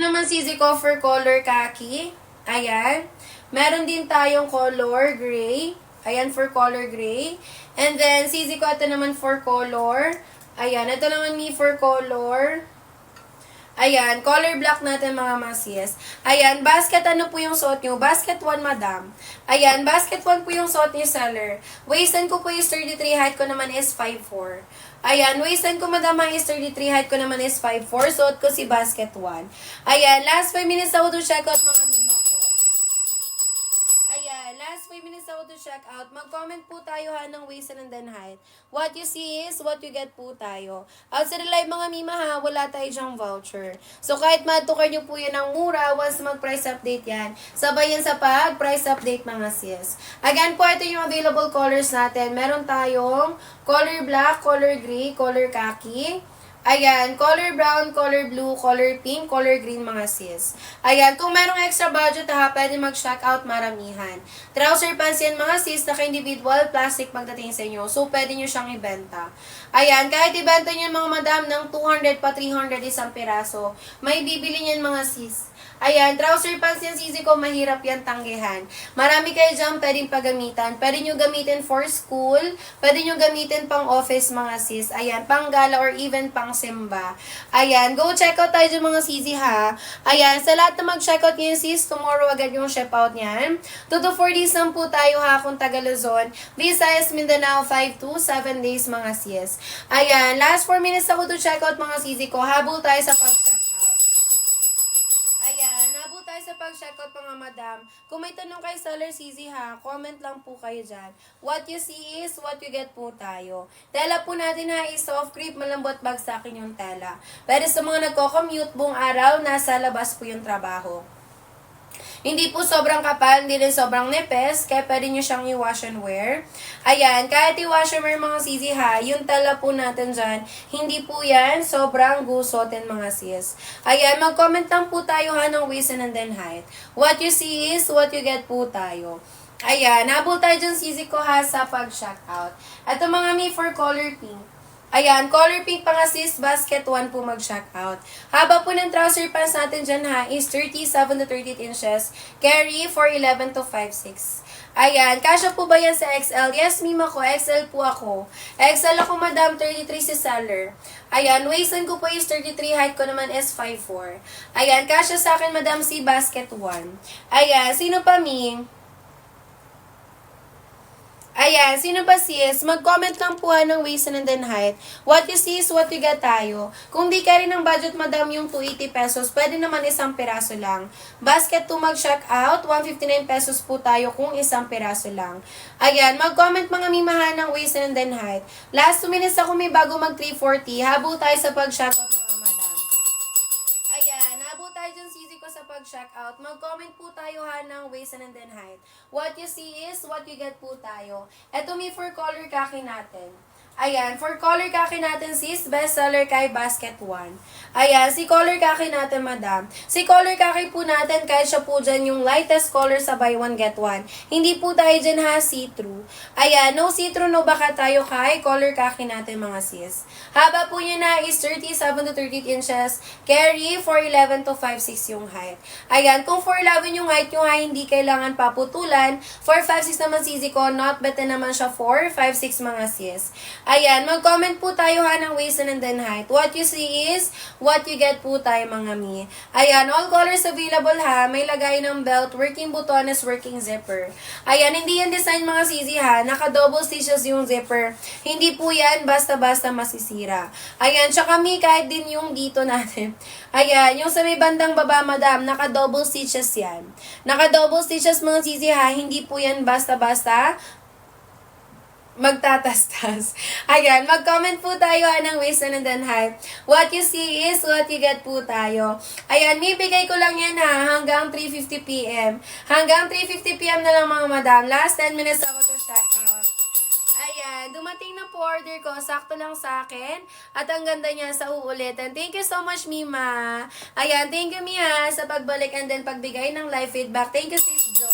Naman sisi ko for color khaki. Ayan. Meron din tayong color gray. Ayan, for color gray. And then, sisi ko ito naman for color. Ayan, ito naman me for color. Ayan, color black natin mga masis. Ayan, basket ano po yung suot nyo? Basket 1, madam. Ayan, basket 1 po yung suot ni seller. Waistan ko po is 33, height ko naman is 5'4". Ayan, waistan ko madam is 33, height ko naman is 5'4". Suot ko si basket 1. Ayan, last 5 minutes ako to check out mga mima ko. Ayan, last 5 minutes ako to check out. Mag-comment po tayo ha ng waist and then height. What you see is what you get po tayo. Outside the live mga mima ha, wala tayo dyang voucher. So kahit matukar nyo po yan ng mura, once mag-price update yan, sabay yan sa pag-price update mga sis. Again po, ito yung available colors natin. Meron tayong color black, color gray, color khaki. Ayan, color brown, color blue, color pink, color green mga sis. Ayan, kung merong extra budget ha, pwede mag-check out maramihan. Trouser pants yan mga sis, naka-individual, plastic pagdating sa inyo. So, pwede nyo siyang ibenta. Ayan, kahit ibenta nyo mga madam ng 200 pa 300 isang piraso, may bibili niyan mga sis. Ayan, trouser pants yan, sisi ko, mahirap yan tanggihan. Marami kayo dyan pwedeng paggamitan. Pwede nyo gamitin for school, pwede nyo gamitin pang office mga sis. Ayan, pang gala or even pang simba. Ayan, go check out tayo dyan mga sisi ha. Ayan, sa lahat na mag-check out ngayon sis, tomorrow agad yung ship out niyan. 2 to 4 days lang po tayo ha kung taga Luzon. Visayas, Mindanao, 5 to 7 days mga sis. Ayan, last 4 minutes ako to check out mga sisi ko. Habol tayo sa pag-check out. Ayan, nabot tayo sa pag-checkout mga madam. Kung may tanong kay seller CZ ha, comment lang po kayo dyan. What you see is what you get po tayo. Tela po natin ha is soft crepe, malambot bagsakin yung tela. Pero sa mga nagko-commute buong araw, nasa labas po yung trabaho. Hindi po sobrang kapal, hindi rin sobrang nipis, kaya pwede nyo siyang i-wash and wear. Ayan, kahit i-wash and wear mga sisi ha, yung tala po natin dyan, hindi po yan sobrang gusotin mga sis. Ayan, mag-comment lang po tayo ha ng waist and then height. What you see is what you get po tayo. Ayan, nabol tayo dyan sisi ko ha sa pag-check out. Ito mga me for color pink. Ayan, color pink pa nga sis, basket 1 po mag-check out. Haba po ng trouser pants natin dyan ha is 37 to 38 inches. Carry for 11 to 5'6". Ayan, kasya po ba yan sa XL? Yes, mima ko, XL po ako. XL ako madam, 33 si seller. Ayan, waistan ko po is 33, height ko naman is 5'4". Ayan, kasya sa akin madam si basket 1. Ayan, sino pa mi? Ayan, sino ba sis? Mag-comment lang po ng waist and then height. What you see is what you get tayo. Kung di ka rin ng budget madam yung 280 pesos, pwede naman isang piraso lang. Basket 2 mag-check out, 159 pesos po tayo kung isang piraso lang. Ayan, mag-comment mga mimahan ng waist and then height. Last 2 minutes ako may bago mag 340. Habol tayo sa pag-check out mga madam. Ayan, habol tayo dyan sisi ko sa pag-check out. Mag-comment po tayo ha ng waist and then height. What you see is what you get po tayo. Ito me for color khaki natin. Ayan, for color khaki natin sis, best seller kay basket 1. Ayan, si color khaki natin madam. Si color khaki po natin, kahit siya po dyan yung lightest color sa buy one get one. Hindi po tayo dyan ha, see-through. Ayan, no see-through, no baka tayo kay color khaki natin mga sis. Haba po niya na is 37 to 38 inches. Carry for 11 to 5'6 yung height. Ayan, kung 4'11 yung height nyo ha, hindi kailangan paputulan. 4'5'6 naman sisi ko, not better naman siya 4'5'6 mga sis. Ayan, mag-comment po tayo ha ng waist and then height. What you see is what you get po tayo mga mi. Ayan, all colors available ha. May lagay ng belt, working butones, working zipper. Ayan, hindi yan design mga sisi ha. Naka-double stitches yung zipper. Hindi po yan basta-basta masisira. Ayan, tsaka mi kahit din yung dito natin. Ayan, yung sa may bandang baba madam, naka-double stitches yan. Naka-double stitches mga sisi ha. Hindi po yan basta-basta magtatastas. Ayan, mag-comment po tayo ng waist and then height. What you see is what you get po tayo. Ayan, bibigay ko lang yan ha, hanggang 3:50 PM. Hanggang 3:50 PM na lang mga madam. Last 10 minutes ako to check out. Ayan, dumating na po order ko. Sakto lang sa akin. At ang ganda niya sa uulitin. Thank you so much, Mima. Ayan, thank you, Mia, sa pagbalik and then pagbigay ng live feedback. Thank you, Sis Jo.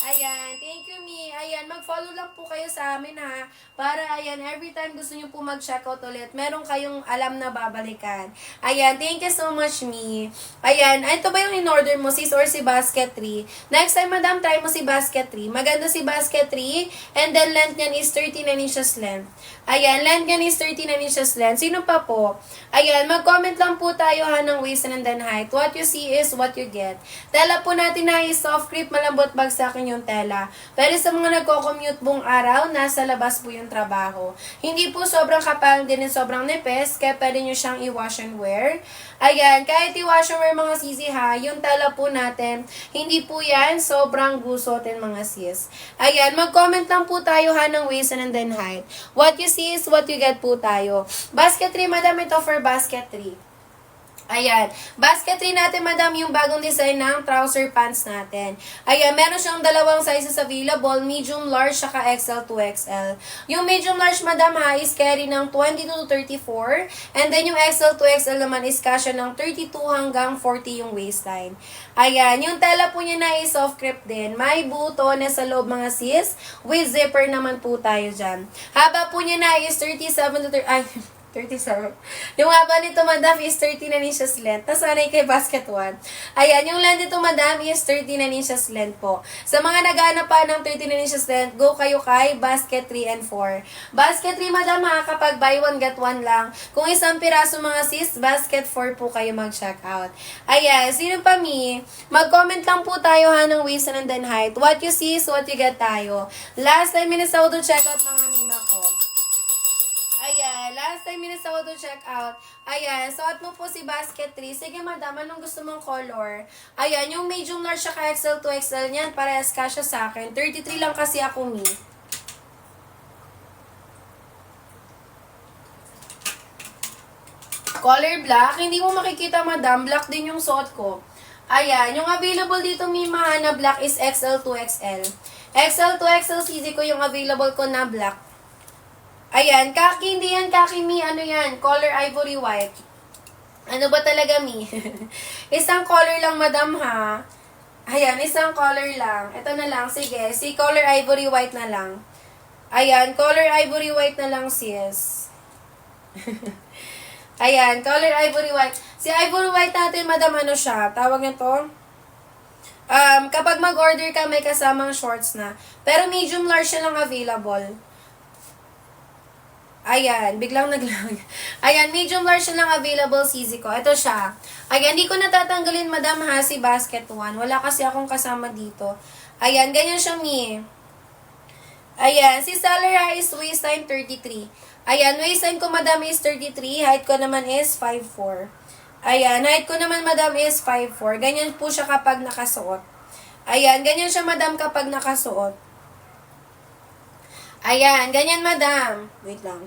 Ayan, thank you, Mi. Ayan, mag-follow lang po kayo sa amin, ha. Para, ayan, every time gusto nyo po mag-checkout ulit, meron kayong alam na babalikan. Ayan, thank you so much, Mi. Ayan, ito ba yung in-order mo, sis, or si Basket 3? Next time, madam, try mo si Basket 3. Maganda si Basket 3, and then length niyan is 39 inches length. Ayan, length niyan is 39 inches length. Sino pa po? Ayan, mag-comment lang po tayo, ha, ng waist and then height. What you see is what you get. Tela po natin na is soft grip, malambot bagsakin yung tela. Pero sa mga nagko-commute buong araw, nasa labas po yung trabaho. Hindi po sobrang kapal din and sobrang nipis, kaya pwede nyo siyang i-wash and wear. Ayan, kahit i-wash and wear mga sisi, ha, yung tela po natin, hindi po yan sobrang gusotin mga sis. Ayan, mag-comment lang po tayo, ha, ng waist and then height. What you see is what you get po tayo. Basket 3, madam, ito for basket 3. Ayan. Basket 3 natin, madam, yung bagong design ng trouser pants natin. Ayan, meron siyang dalawang sizes available, medium, large, saka XL to XL. Yung medium large, madam, ha, is carry ng 22 to 34. And then yung XL to XL naman is kasya ng 32 hanggang 40 yung waistline. Ayan, yung tela po niya na is soft crepe din. May buto na sa loob, mga sis. With zipper naman po tayo dyan. Haba po niya na is 37 to 37. Yung haba nito, madam, is 39 inches length. Nasanay kay basket 1. Ayan, yung length nito, madam, is 39 inches length po. Sa mga naghahanap pa ng 39 inches length, go kayo kay basket 3 and 4. Basket 3, madam, ha, kapag buy one, get one lang. Kung isang piraso, mga sis, basket 4 po kayo mag-check out. Ayan, sino pa, Mi? Mag-comment lang po tayo, ha, ng waist and then height. What you see is what you get tayo. Last time, Minnesota check out, mga mima ko. Ayan, last time Minnesota check out. Ayan, suot mo po si basket 3. Sige, madam, anong gusto mong color? Ayan, yung medium large saka XL to XL niyan, parehas kasya sa akin. 33 lang kasi ako, Mi. Color black, hindi mo makikita, madam. Black din yung suot ko. Ayan, yung available dito, Mi, na black is XL to XL. XL to XL CZ ko yung available ko na black. Ayan, kaki, hindi yan kaki, Mi. Ano yan? Color ivory white. Ano ba talaga, Mi? Isang color lang, madam, ha? Ayan, isang color lang. Ito na lang, sige. Si color ivory white na lang. Ayan, color ivory white na lang, sis. Ayan, color ivory white. Si ivory white natin, madam, ano siya? Tawag nito? Kapag mag-order ka, may kasamang shorts na. Pero medium large siya lang available. Ayan, biglang naglag. Ayan, medium large lang available CZ ko. Ito siya. Ayan, hindi ko natatanggalin, madam, ha, si basket 1. Wala kasi akong kasama dito. Ayan, ganyan siya, Mi. Ayan, si Salera is waistline 33. Ayan, waistline ko, madam, is 33. Height ko naman is 5'4". Ayan, height ko naman, madam, is 5'4". Ganyan po siya kapag nakasuot. Ayan, ganyan siya, madam, kapag nakasuot. Ayan, ganyan, madam. Wait lang.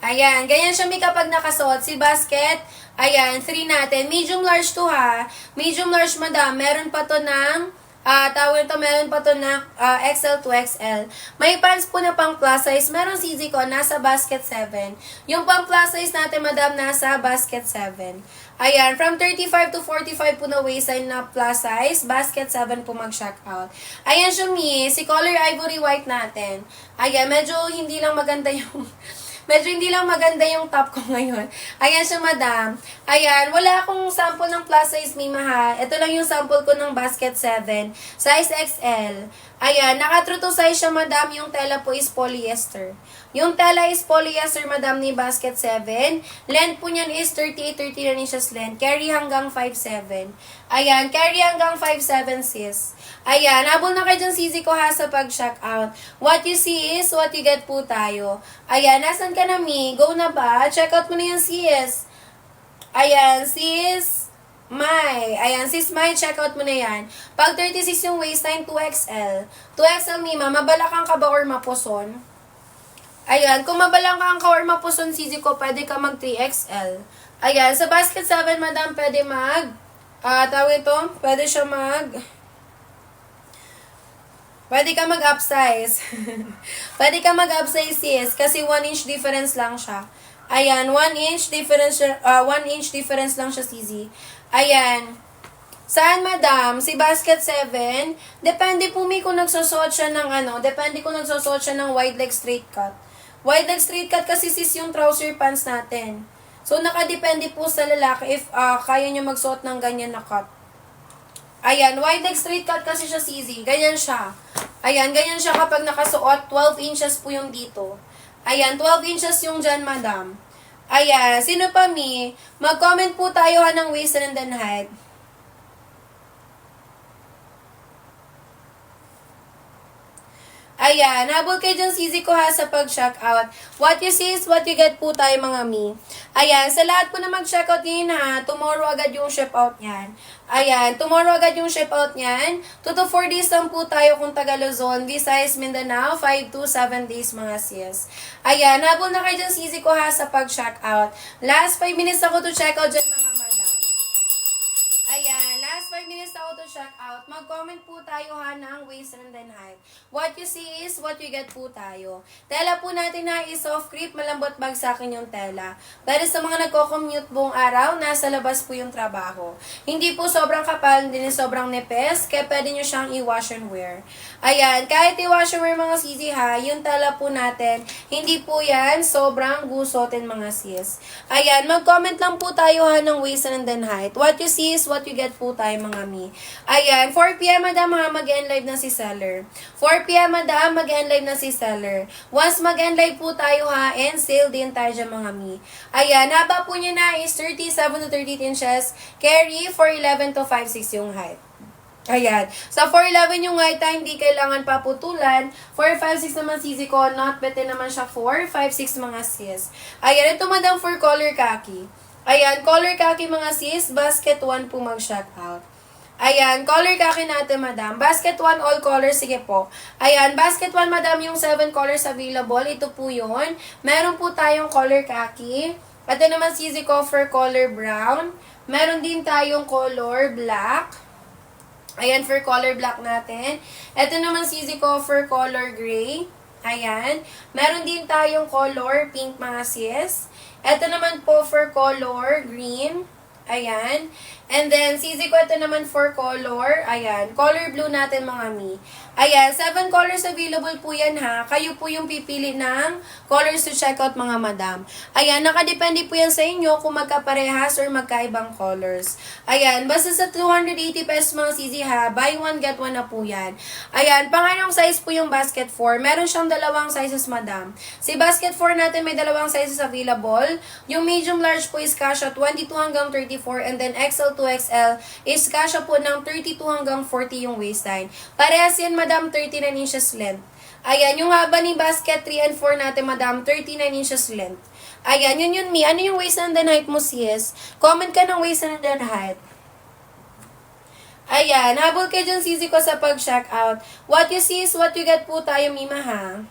Ayan, ganyan siya, Mi, kapag nakasuot. Si basket, ayan, 3 natin. Medium large to, ha. Medium large, madam. Meron pa to ng, meron pa to ng XL to XL. May pants po na pang plus size. Meron CZ ko, nasa basket 7. Yung pang plus size natin, madam, nasa basket 7. Ayan, from 35 to 45 po na waistline na plus size, basket 7 po mag-check out. Ayan siya, Mi, si color ivory white natin. Ayan, medyo hindi lang maganda yung top ko ngayon. Ayan siya, madam. Ayan, wala akong sample ng plus size, Mima, ha. Ito lang yung sample ko ng basket 7. Size XL. Ayan, naka-true to size siya, madam. Yung tela po is polyester. Yung tela is polyester, madam, ni basket 7. Length po niyan is 38-39 inches length. Carry hanggang 5'7". Ayan, carry hanggang 5'7", sis. Ayan, habol na kayo dyan, sisi ko, ha, sa pag-check out. What you see is what you get po tayo. Ayan, nasan ka na, Mi? Go na ba? Check out mo na yung sis. Ayan, sis May. Ayan, sis May, check out mo na yan. Pag 36 yung waistline, 2XL. 2XL, Mima, mabalakang ka ba or mapuson? Ayan, kung mabalakang ka or mapuson, sisi ko, pwede ka mag 3XL. Ayan, sa basket 7, madam, pwede pwede ka mag-upsize. Pwede ka mag-upsize, sis, kasi 1 inch difference lang siya. Ayan, 1 inch difference lang siya, CZ. Ayan. Saan, madam? Si basket 7? Depende po kung nagsusuot siya ng depende kung nagsusuot siya ng wide leg straight cut. Wide leg straight cut kasi sis yung trouser pants natin. So, nakadepende po sa lalaki if kaya niya magsuot ng ganyan na cut. Ayan, wide leg straight cut kasi siya, CZ. Ganyan siya. Ayan, ganyan siya kapag nakasuot. 12 inches po yung dito. Ayan, 12 inches yung dyan, madam. Ayan, sino pa, Mi? Mag-comment po tayo ng waist and then height. Ayan, habol kayo dyan, CZ ko ha, sa pag-check out. What you see is what you get po tayo, mga Mi. Ayan, sa lahat po na mag-check out yun ha, tomorrow agad yung ship out niyan. Ayan, tomorrow agad yung ship out niyan. 2 to 4 days lang po tayo kung taga Luzon, Visayas, Mindanao, 5 to 7 days, mga sis. Ayan, habol na kayo dyan, CZ ko ha, sa pag-check out. Last 5 minutes ako to check out dyan, mga madam. Ayan, last 5 minutes ako to check out. Mag-comment po tayo ha ng waist and then height. What you see is what you get po tayo. Tela po natin na is soft crepe, malambot bagsakin yung tela. Pero sa mga nagko-commute buong araw, nasa labas po yung trabaho. Hindi po sobrang kapal, hindi sobrang nipis, kaya pwede nyo siyang i-wash and wear. Ayan, kahit i-wash and wear, mga sisi ha, yung tela po natin, hindi po yan sobrang gusotin, mga sis. Ayan, mag-comment lang po tayo ha ng waist and then height. What you see is what you get po tayo, mga Mi. Ayan, 4 p.m. madam ha, mag-end live na si seller. 4 p.m. madam, mag-end live na si seller. Once mag-end live po tayo ha, and sale din tayo dyan, mga Mi. Ayan, haba po niya na is 37 to 38 inches. Carry 4'11 to 5'6 yung height. Ayan. Sa 4'11 yung height, hindi kailangan paputulan. 4'5'6 naman sisi ko. Not bete naman siya 4'5'6 mga sis. Ayan, ito madam for color khaki. Ayan, color khaki, mga sis. Basket 1 po mag-shout out. Ayan, color khaki natin, madam. Basket 1, all colors. Sige po. Ayan, basket 1, madam, yung 7 colors available. Ito po yun. Meron po tayong color khaki. Ito naman sisi ko for color brown. Meron din tayong color black. Ayan, for color black natin. Ito naman sisi ko for color gray. Ayan. Meron din tayong color pink, mga sis. Ito naman po for color green. Ayan. And then, sisi ko ito naman for color. Ayan. Color blue natin, mga Mi. Ayan. 7 colors available po yan ha. Kayo po yung pipili ng colors to check out, mga madam. Ayan. Nakadepende po yan sa inyo kung magkaparehas or magkaibang colors. Ayan. Basta sa 280 pesos, mga sisi ha. Buy one, get one na po yan. Ayan. Pangalawang size po yung basket 4. Meron siyang dalawang sizes, madam. Si basket 4 natin may dalawang sizes available. Yung medium large po is kasha 22 hanggang 34. And then XL to XL is kasha po ng 32 hanggang 40 yung waistline. Parehas yan, madam, 39 inches length. Ayan, yung haba ni basket 3 and 4 natin, madam, 39 inches length. Ayan, yun, Mi. Ano yung waist and then height mo, sis? Comment ka ng waist and then height. Ayan, habol kayo dyan, sisi ko, sa pag-check out. What you see is what you get po tayo, Mima, ha?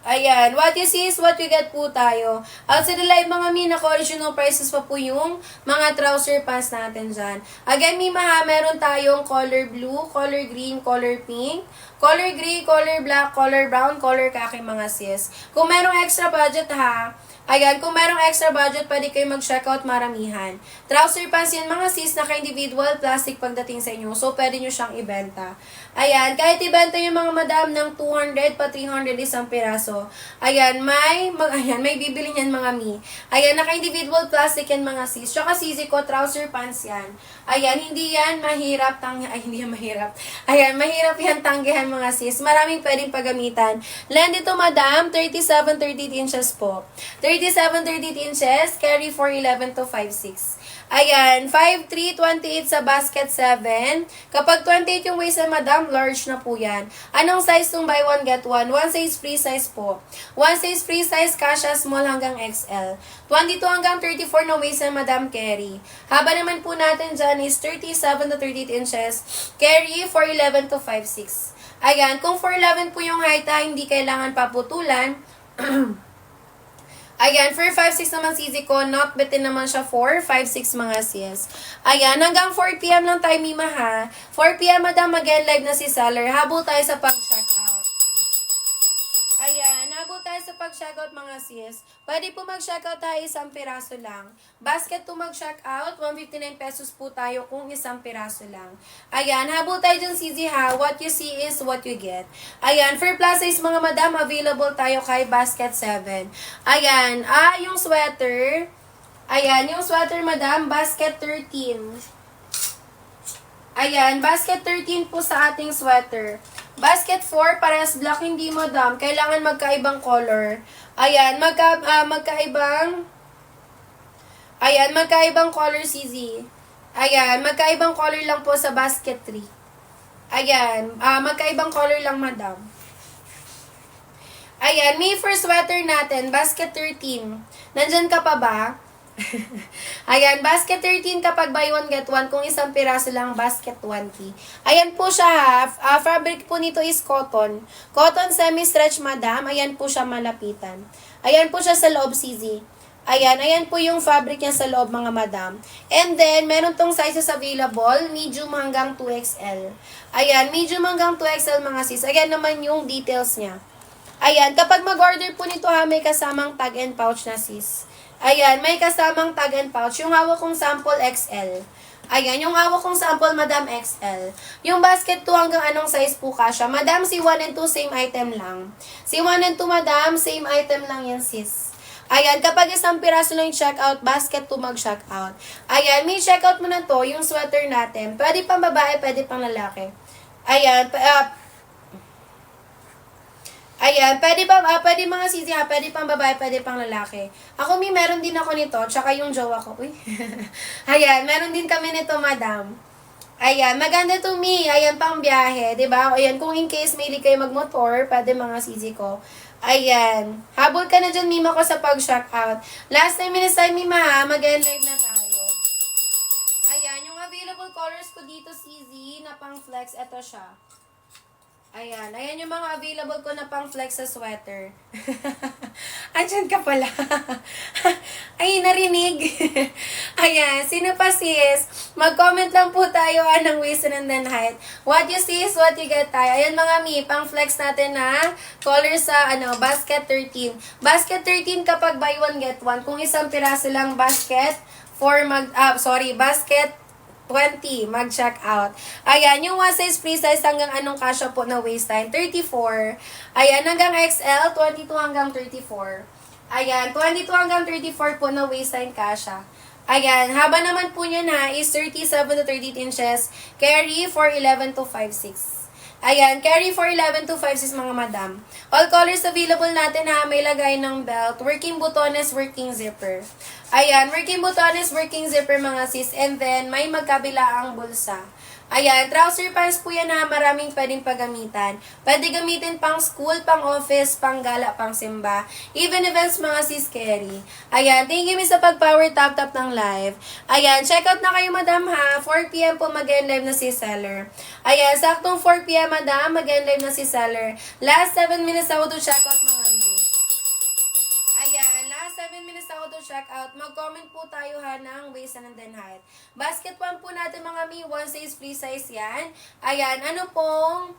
Ayan, what you see is what you get po tayo. Outside the live, mga Mi, naka-original prices pa po yung mga trouser pants natin dyan. Again, Mima ha, meron tayong color blue, color green, color pink, color gray, color black, color brown, color khaki, mga sis. Kung merong extra budget ha, ayan, kung merong extra budget, pwede kayo mag-checkout, maramihan. Trouser pants yan, mga sis, naka-individual plastic pagdating sa inyo. So, pwede nyo siyang ibenta. Ayan, kahit ibenta yung mga madam ng 200 pa 300 isang piraso. Ayan, may bibili niyan, mga Mi. Ayan, naka-individual plastic yan, mga sis. Tsaka sisi ko, trouser pants yan. Ayan, hindi yan mahirap hindi yan mahirap. Ayan, mahirap yan tanggihan, mga sis. Maraming pwedeng paggamitan. Land ito, madam, 37-38 inches po. 37-38 inches, carry 4'11 to 5'6. Ayan, 5'3", 28 sa basket 7. Kapag 28 yung waist, madam, large na po yan. Anong size nung buy one, get one? One size free size po. One size free size, kasha small hanggang XL. 22 hanggang 34 na waist, madam, carry. Haba naman po natin dyan is 37 to 38 inches. Carry 4'11 to 5'6. Ayan, kung 4'11 po yung height, hindi kailangan paputulan. Ayan, for 5'6 naman sisi ko, not bitin naman siya 4'5'6 mga sis. Ayan, hanggang 4 p.m. lang tayo, Mima ha. 4 p.m. madam, mag-live na si seller. Habol tayo sa pag-check out. Ayan, habol tayo sa pag-checkout mga sis, pwede po mag-checkout tayo isang piraso lang. Basket to mag-checkout, 159 pesos po tayo kung isang piraso lang. Ayan, habol tayo dyan CZ ha. What you see is what you get. Ayan, for plus size mga madam, available tayo kay basket 7. Ayan, yung sweater. Ayan, yung sweater madam, basket 13. Ayan, basket 13 po sa ating sweater. Basket 4, parehas black, hindi madam. Kailangan magkaibang color. Ayan, magkaibang color CZ. Ayan, magkaibang color lang po sa basket 3. Ayan, magkaibang color lang madam. Ayan, may first sweater natin, basket 13. Nandyan ka pa ba? Ayan, basket 13 kapag buy one get one, kung isang piraso lang, basket 20. Ayan po siya ha. Fabric po nito is cotton. Cotton semi-stretch madam. Ayan po siya malapitan. Ayan po siya sa loob CZ. Ayan po yung fabric niya sa loob mga madam. And then, meron tong sizes available, medium hanggang 2XL. Ayan, medium hanggang 2XL mga sis. Ayan naman yung details niya. Ayan, kapag mag-order po nito ha, may kasamang tag and pouch na sis. Ayan, may kasamang tag and pouch. Yung hawak kong sample XL. Ayan, yung hawak kong sample, Madam XL. Yung basket 2 hanggang anong size po kasya? Madam, si 1 and 2, same item lang. Si 1 and 2, Madam, same item lang yan, sis. Ayan, kapag isang piraso lang yung checkout, basket 2 mag-checkout. Ayan, may checkout mo na to, yung sweater natin. Pwede pang babae, pwede pang lalaki. Ayan, Ayan, pwede mga sisi ha, pwede pang babae, pwede pang lalaki. Ako meron din ako nito, tsaka yung jowa ko. Uy. Ayan, meron din kami nito, madam. Ayan, maganda to me. Ayan, pang biyahe, diba? Ayan, kung in case may kayo magmotor, pwede mga sisi ko. Ayan, habol ka na dyan, mima ko sa pag-shock out. Last time mima ha, mag-end live na tayo. Ayan, yung available colors ko dito, CZ, na pang flex, eto siya. Ayan yung mga available ko na pang flex sa sweater. Andyan ka pala. Ay, narinig. Ayan, sino pa sis? Mag-comment lang po tayo ng waist and then height. What you see is what you get tayo. Ayan mga mi, pang flex natin na color sa basket 13. Basket 13 kapag buy one get one. Kung isang piraso lang basket, basket 20, mag-check out. Ayan, yung one size free size hanggang anong kasya po na waistline? 34. Ayan, hanggang XL, 22 hanggang 34. Ayan, 22 hanggang 34 po na waistline kasya. Ayan, haba naman po niya na is 37 to 38 inches. Carry for 11 to 5'6". Ayan, carry for 11 to 5'6" mga madam. All colors available natin ha, may lagay ng belt, working butones, working zipper. Ayan, working butones, working zipper mga sis, and then may magkabilaang bulsa. Ayan, trouser pants po yan ha, maraming pwedeng paggamitan. Pwede gamitin pang school, pang office, pang gala, pang simba. Even events mga sis carry. Ayan, thank you sa pag-power tap ng live. Ayan, check out na kayo madam ha, 4 p.m. po mag-end live na si seller. Ayan, saktong 4 p.m. madam, mag-end live na si seller. Last 7 minutes ako to check out mga miss. Ayan, last 7 minutes ako to check out. Mag-comment po tayo ha ng waist and then height. Basket 1 po natin mga mi, one size free size yan. Ayan, ano pong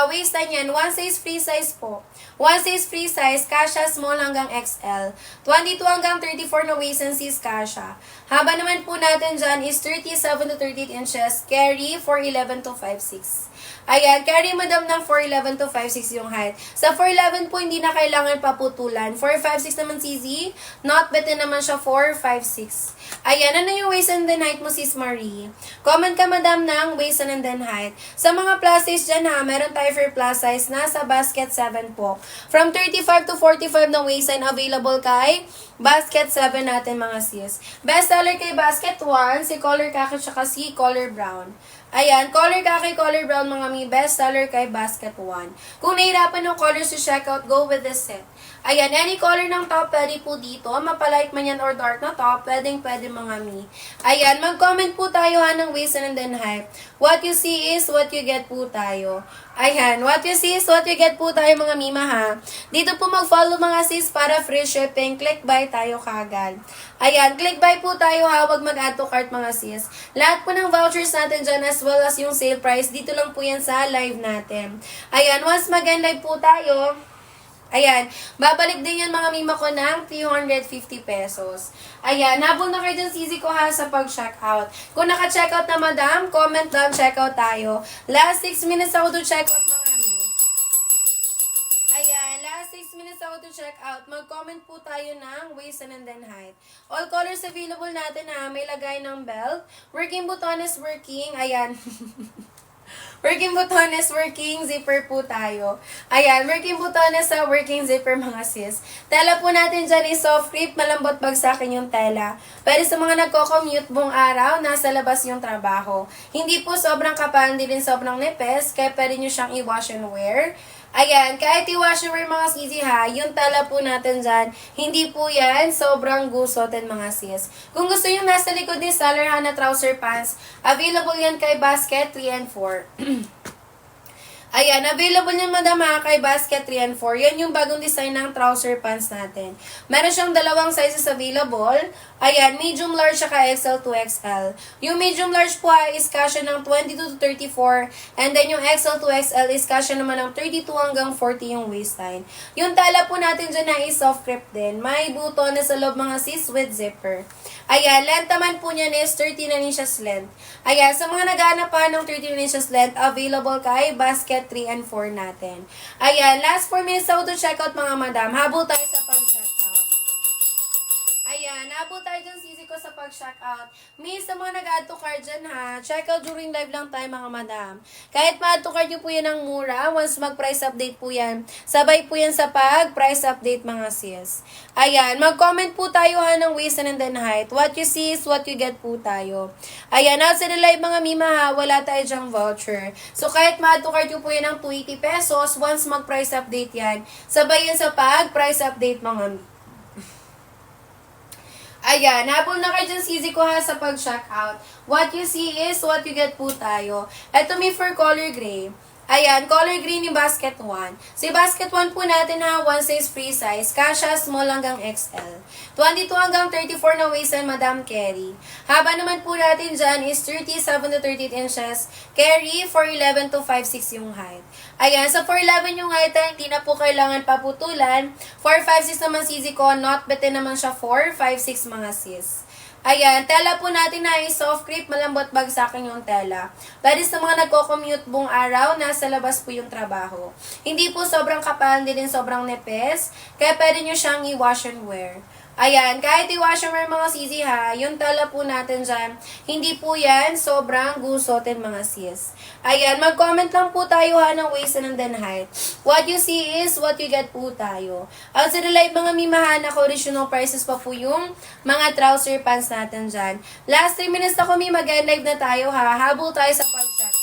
waistline yan, one size free size po. One size free size, kasha small hanggang XL. 22 hanggang 34 na waist and sis kasha. Haba naman po natin dyan is 37 to 38 inches. Carry for 11 to 5'6". Ayan, carry madam ng 4'11 to 5'6 yung height. Sa 4'11 po, hindi na kailangan paputulan. 4'5'6 naman CZ, not bad na naman siya 4'5'6". Ayan, ano yung waist and then height mo sis Marie? Comment ka madam ng waist and then height. Sa mga plus size dyan ha, meron tayo for plus size na sa basket 7 po. From 35 to 45 na waistline available kay basket 7 natin mga sis. Best seller kay basket 1, si color khaki tsaka si color brown. Ayan, color khaki, color brown mga mi, best seller kay basket 1. Kung nahirapan ng colors to checkout, go with this set. Ayan, any color ng top, pwede po dito. Mapalight man yan or dark na top, pwede mga mi. Ayan, mag-comment po tayo ha ng waist and then height. What you see is what you get po tayo. Ayan, what you see is what you get po tayo mga mima ha. Dito po mag-follow mga sis para free shipping. Click buy tayo kagad. Ayan, click buy po tayo ha. Huwag mag-add to cart mga sis. Lahat po ng vouchers natin dyan as well as yung sale price. Dito lang po yan sa live natin. Ayan, once mag-end live po tayo. Ayan, babalik din yan mga mima ko ng 350 pesos. Ayan, habol na kayo dyan sisi ko ha sa pag-checkout. Kung naka-checkout na madam, comment down, checkout tayo. Last 6 minutes ako to checkout mga mi. Ayan, last 6 minutes ako to check out. Mag-comment po tayo ng waist and then height. All colors available natin ha. May lagay ng belt. Working butones working. Ayan. Working butones, working zipper po tayo. Ayan, working butones sa working zipper mga sis. Tela po natin dyan is soft crepe, malambot bagsakin yung tela. Pwede sa mga nagko-commute buong araw, nasa labas yung trabaho. Hindi po sobrang kapal, hindi din sobrang nipes, kaya pwede nyo siyang i-wash and wear. Ayan, kahit i-wash and wear mga sisi ha, yung tala po natin dyan, hindi po yan sobrang gusotin mga sis. Kung gusto nyo nasa likod ni Salar ha na trouser pants, available yan kay Basket 3 and 4. Ayan, available niyan madam ha, kay Basket 3 and 4. Yan yung bagong design ng trouser pants natin. Meron siyang dalawang sizes available. Ayan, medium large saka XL to XL. Yung medium large po ay is kasya ng 22 to 34. And then yung XL to XL is kasya naman ng 32 hanggang 40 yung waistline. Yung tala po natin dyan na is soft crepe din. May buton na sa loob mga sis with zipper. Ayan, length naman po niyan is 39 inches length. Ayan, sa mga naghahanap pa ng 39 inches length, available kay Basket 3 and 4 natin. Ayan, last 4 minutes ako to check out mga madam. Habol tayo sa pag-check out. Ayan, habol tayo dyan sisi ko sa pag-check out. May sa mga nag-add to card dyan ha, check out during live lang tayo mga madam. Kahit ma-add to card nyo po yan ng mura, once mag-price update po yan, sabay po yan sa pag-price update mga sis. Ayan, mag-comment po tayo ha ng waist and then height. What you see is what you get po tayo. Ayan, outside the live mga mima ha, wala tayo dyang voucher. So kahit ma-add to card nyo po yan ng 280 pesos, once mag-price update yan, sabay yan sa pag-price update mga Ayan, habol na kayo dyan sisi ko ha sa pag-check out. What you see is what you get po tayo. Ito may for color gray. Ayan, color green yung basket 1. So, yung basket 1 po natin ha, 1 size free size. Kasha, small hanggang XL. 22 hanggang 34 na waist and Madam Carry. Haba naman po natin dyan is 37 to 38 inches. Carry, 4'11 to 5'6 yung height. Ayan, sa 4'11 yung height, hindi na po kailangan paputulan. 4'5'6 naman sisi ko, not bete naman siya 4'5'6 mga sis. Ayan, tela po natin na is soft crepe, malambot bagsakin yung tela. Pwede sa mga nagko-commute buong araw, nasa labas po yung trabaho. Hindi po sobrang kapal, hindi din sobrang nipis, kaya pwede nyo siyang i-wash and wear. Ayan, kahit i-wash and wear mga sisi ha, yung tala po natin dyan, hindi po yan sobrang gusotin mga sis. Ayan, mag-comment lang po tayo ha ng waist and then height. What you see is what you get po tayo. Outside the live mga mimahan, original prices pa po yung mga trouser pants natin dyan. Last 3 minutes na kami mag-live na tayo ha, habol tayo sa pag-checkout.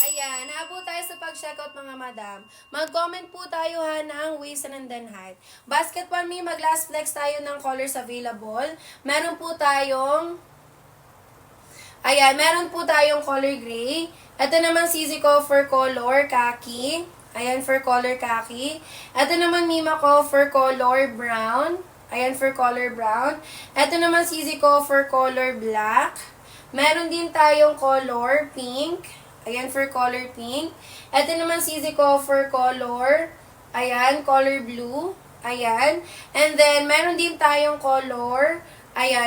Ayan, habol tayo sa pag-checkout mga madam. Mag-comment po tayo ha ng waist and then height. Basket 1 me, mag-last flex tayo ng colors available. Meron po tayong meron po tayong color gray. Ito naman sisi ko for color khaki. Ayan, for color khaki. Ito naman mima ko for color brown. Ayan, for color brown. Ito naman sisi ko for color black. Meron din tayong color pink. Ayan, for color pink. Ito naman sisi ko for color, color blue. Ayan. And then, meron din tayong color,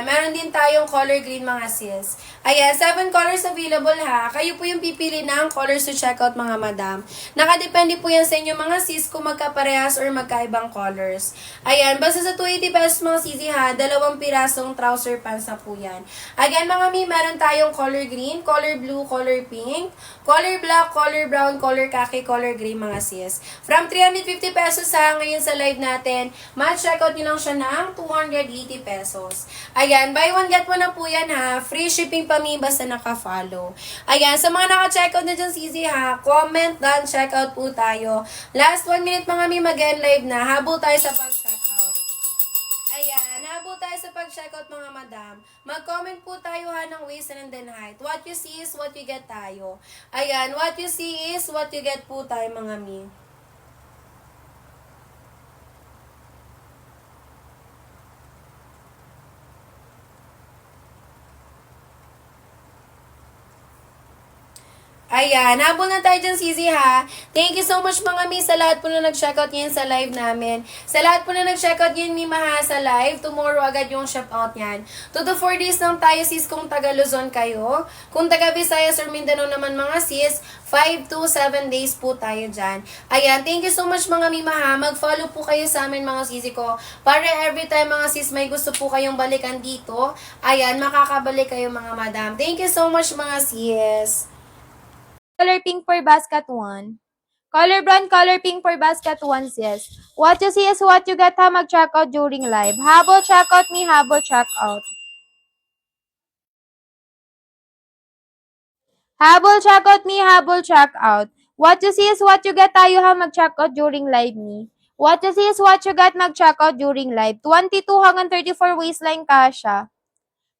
meron din tayong color green mga sis. Ayan, 7 colors available ha. Kayo po yung pipili ng colors to check out mga madam. Nakadepende po yan sa inyo mga sis kung magkaparehas or magkaibang colors. Ayan, basta sa 280 pesos mga sisi ha, 2 pirasong trouser pants na po yan. Again mga mi, meron tayong color green, color blue, color pink, color black, color brown, color khaki, color gray mga sis. From 350 pesos ha, ngayon sa live natin, ma-check out nyo lang siya ng 280 pesos. Ayan, buy one get one na po yan ha. Free shipping pa mi basta naka-follow. Ayan, sa mga naka-checkout na dyan sisi ha, comment down, checkout po tayo. Last 1 minute mga mi mag-end live na. Habol tayo sa pag-checkout. Ayan, habol tayo sa pag-checkout mga madam. Mag-comment po tayo ha ng waist and then height. What you see is what you get tayo. Ayan, what you see is what you get po tayo mga mi. Ayan, habol na tayo dyan, Sisi, ha? Thank you so much, mga mi, sa lahat po na nag-checkout ngayon sa live namin. Sa lahat po na nag-checkout ngayon, mi, ha, sa live. Tomorrow agad yung shop-out niyan. 2 to 4 days lang tayo, sis, kung taga Luzon kayo. Kung taga Visayas or Mindanao naman, mga sis, 5 to 7 days po tayo dyan. Ayan, thank you so much, mga mi, ha. Mag-follow po kayo sa amin, mga sisi ko. Para every time, mga sis, may gusto po kayong balikan dito, ayan, makakabalik kayo, mga madam. Thank you so much, mga sis. Color pink for basket 1. Color brown, color pink for basket 1, sis. What you see is what you get ha mag-check out during live. Habol check out me, habol check out. Habol check out me, habol check out. What you see is what you get tayo ha mag-check out during live me. What you see is what you get mag-check out during live. 22 hanggang 34 waistline kasha.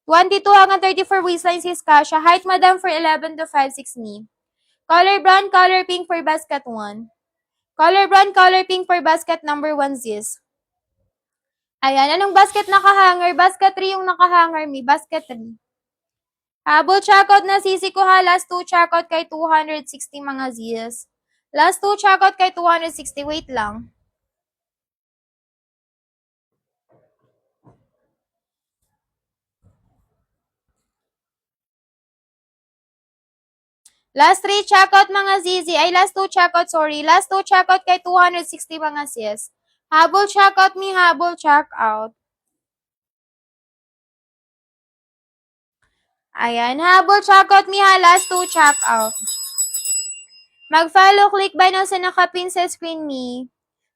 22 hanggang 34 waistline sis kasha. Height madam for 11 to 5'6" me. Color brown, color pink for basket 1. Color brown, color pink for basket number 1, sis. Ayan, anong basket nakahanger? Basket 3 yung nakahanger, mi. Basket 3. Habol checkout na sisi ko ha. Last 2 checkout kay 260 mga sis. Last 2 checkout kay 260. Wait lang. Last 3 checkout mga zizi. Ay, last 2 checkout, sorry. Last 2 checkout kay 260 mga sis. Habol checkout mi, habol checkout. Ayan, habol checkout mi ha. Last 2 checkout. Mag-follow, click by now sa nakapin sa screen mi.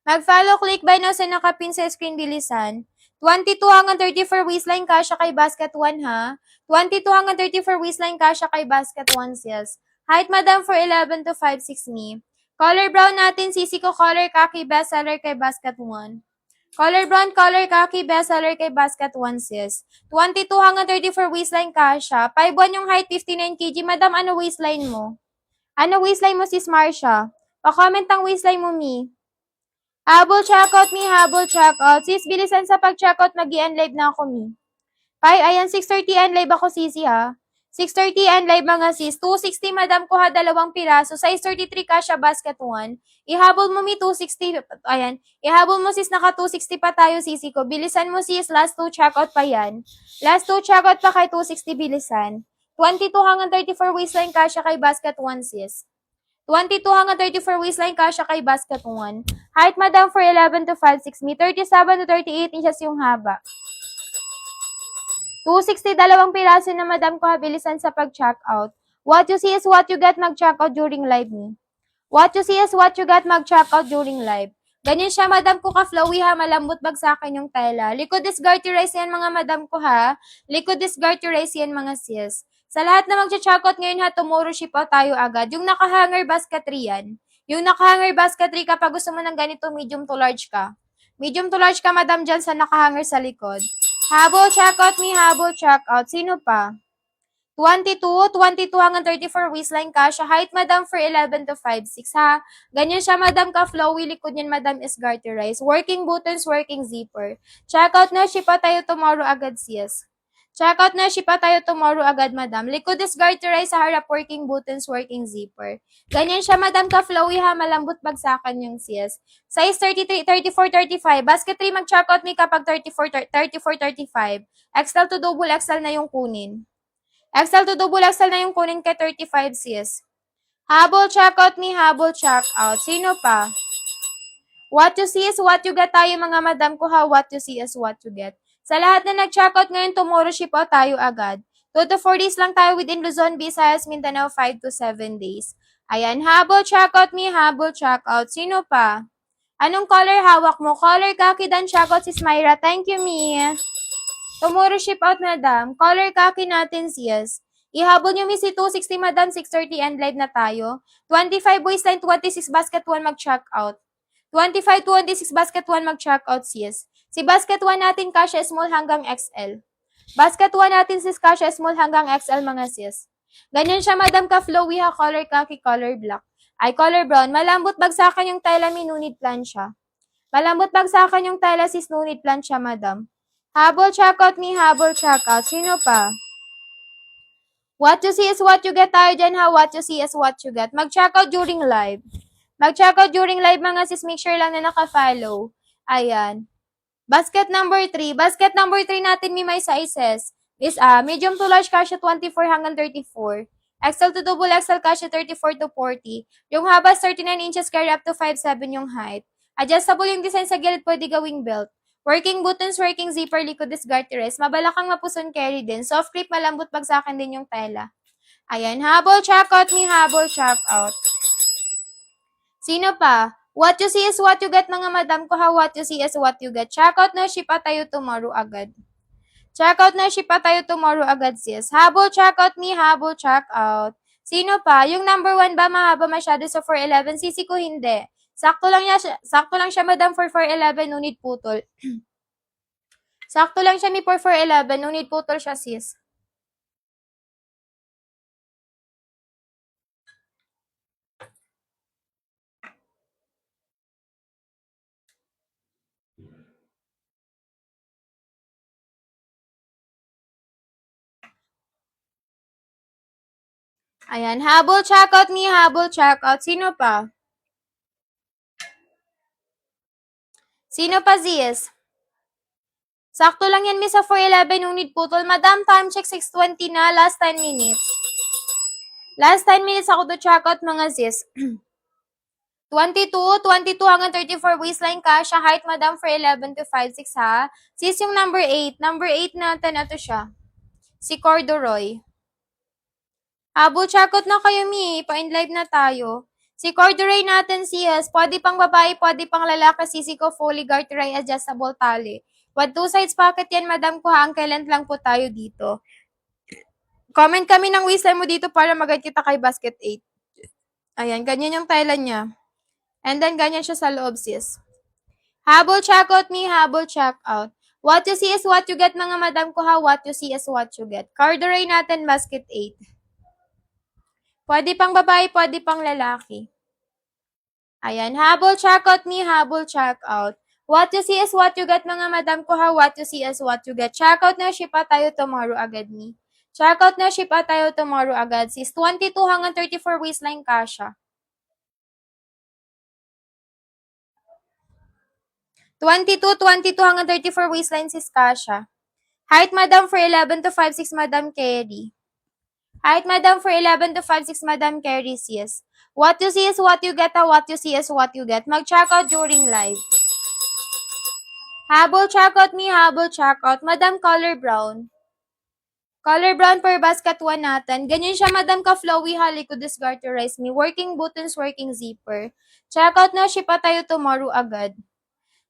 Mag-follow, click by now sa nakapin sa screen bilisan. 22 hanggang 34 waistline kasha kay basket 1 ha. 22 hanggang 34 waistline kasha kay basket 1 sis. Height madam for 11 to 5'6" me. Color brown natin, sisi ko color khaki bestseller kay basket 1. Color brown, color khaki bestseller kay basket 1 sis. 22 hanggang 34 waistline kasha. 5'1 yung height, 59 kg. Madam, ano waistline mo? Ano waistline mo sis Marsha? Pa-comment ang waistline mo, mi. Habol checkout mi, habol checkout. Sis, bilisan sa pag-checkout, mag-i-end live na ako, mi. Ayan, 6:30 end live ako, sisi, ha. 6:30 end live mga sis. 260, madam ko ha, 2 piraso. Size 33 kasha basket 1. Ihabol mo, mi, 260. Ayan. Ihabol mo, sis, naka 260 pa tayo, sisi ko. Bilisan mo, sis, last 2 checkout pa yan. Last 2 checkout pa kay 260, bilisan. 22 hanggang 34 waistline kasha kay basket 1, sis. 22 hanggang 34 waistline kasha kay basket 1. Height madam for 11 to 5'6" me. 37 to 38 inches yung haba. 260, 2 piraso na madam ko habilisan sa pag-check out. What you see is what you get mag-check out during live me. What you see is what you get mag-check out during live. Ganyan siya, madam ko ka-flowy ha, malambot bagsakin yung tela. Likod is garterize yan mga madam ko ha. Likod is garterize yan mga sis. Sa lahat na mag-check out ngayon ha, tomorrow ship out tayo agad. Yung naka-hanger basket 3 yan. Yung naka-hanger basket 3 kapag gusto mo ng ganito, medium to large ka. Medium to large ka madam dyan sa naka-hanger sa likod. Habol check out me, habol check out. Sino pa? 22 hanggang 34 waistline kasha. Height, madam, for 11 to 5'6", ha? Ganyan siya, madam, ka-flowy. Likod niyan, madam, is garterized. Working buttons, working zipper. Check out na, ship pa tayo tomorrow agad, sis. Check out na, ship pa tayo tomorrow agad, madam. Likod is garterized, sa harap, working buttons, working zipper. Ganyan siya, madam, ka-flowy, ha? Malambot bagsakan yung sis. Size 33, 34, 35. Basket 3, mag-check out me kapag 34, 35. XL to double XL na yung kunin. XL to double XL na yung kunin kay 35 sis. Habol checkout me, habol checkout. Sino pa? What you see is what you get tayo mga madam ko ha. What you see is what you get. Sa lahat na nag-checkout ngayon, tomorrow ship out tayo agad. 2 to 4 days lang tayo within Luzon, Visayas, Mindanao, 5 to 7 days. Ayan, habol checkout me, habol checkout. Sino pa? Anong color hawak mo? Color khaki dan checkout sis Myra. Thank you, me. Tomorrow ship out, madam. Color khaki natin, sis. Ihabol nyo, miss, si 260, madam. 6:30 end live na tayo. 25 waistline, 26 basket 1 mag-check out. 25, 26 basket 1 mag-check out, sis. Si basket 1 natin, kasha small hanggang XL. Basket 1 natin, sis, kasha small hanggang XL, mga sis. Ganyan siya, madam, ka-flowy ha. Color khaki, color black. Ay, color brown. Malambot bagsakan yung tela, minunid plan siya. Malambot bagsakan yung tela, sis, nunid plan siya, madam. Habol checkout me, habol checkout. Sino pa? What you see is what you get tayo dyan ha. What you see is what you get. Mag-check out during live. Mag-check out during live mga sis. Make sure lang na naka-follow. Ayan. Basket number 3. Basket number 3 natin may sizes is medium to large kasya 24 hanggang 34. XL to double XL kasya 34 to 40. Yung haba 39 inches carry up to 5'7 yung height. Adjustable yung design sa gilid, pwede gawing belt. Working buttons, working zipper, likod is garteres. Mabalakang mapuson carry din. Soft clip, malambot bagsakan din yung tela. Ayan, habol check out me, habol check out. Sino pa? What you see is what you get mga madam ko ha. What you see is what you get. Check out na, ship tayo tomorrow agad. Check out na, ship tayo tomorrow agad sis. Habol check out me, habol check out. Sino pa? Yung number 1 ba mahaba masyado sa 411? Sisi ko hindi. Sakto lang siya madam for 411, no need putol. Sakto lang siya mi for 411, no need putol siya sis. Ayan, habol check out me, habol check out. Sino pa? Sino pa sis? Sakto lang yan, miss, sa 411, no need putol. Madam, time check 6:20 na, last 10 minutes. Last 10 minutes ako to check out, mga sis. 22 hanggang 34 waistline ka. Siya height, madam, for 11 to 5'6", ha. Sis, yung number 8. Number 8 natin, ito siya. Si Corduroy. Habol check out na kayo, mi. Pa-in live na tayo. Si Corduroy natin, sis. Pwede pang babae, pwede pang lalaki. Sisi ko, fully garterized, adjustable tali. What 2 sides pocket yan, madam ko ha. Ang kailan lang po tayo dito. Comment kami ng waistline mo dito para mag-guide kita kay basket 8. Ayan, ganyan yung tela niya. And then, ganyan siya sa loob, sis. Habol check out me, habol check out. What you see is what you get, mga madam ko ha. What you see is what you get. Corduroy natin, basket 8. Pwede pang babae, pwede pang lalaki. Ayan, habol check out me, habol check out. What you see is what you get, mga madam ko ha. What you see is what you get. Check out na, ship tayo tomorrow agad ni. Check out na, ship tayo tomorrow agad sis. 22 hanggang 34 waistline kasha. 22 hanggang 34 waistline sis kasha. Height, madam, for 11 to 5'6", madam carry. Height, madam, for 11 to 5'6", madam carry sis. What you see is what you get ha. What you see is what you get. Mag-check out during live. Habol check out me, habol check out. Madam, color brown. Color brown per basket 1 natin. Ganyan siya, madam, ka-flowy ha. Likod is garterized me. Working buttons, working zipper. Check out na, ship tayo tomorrow agad.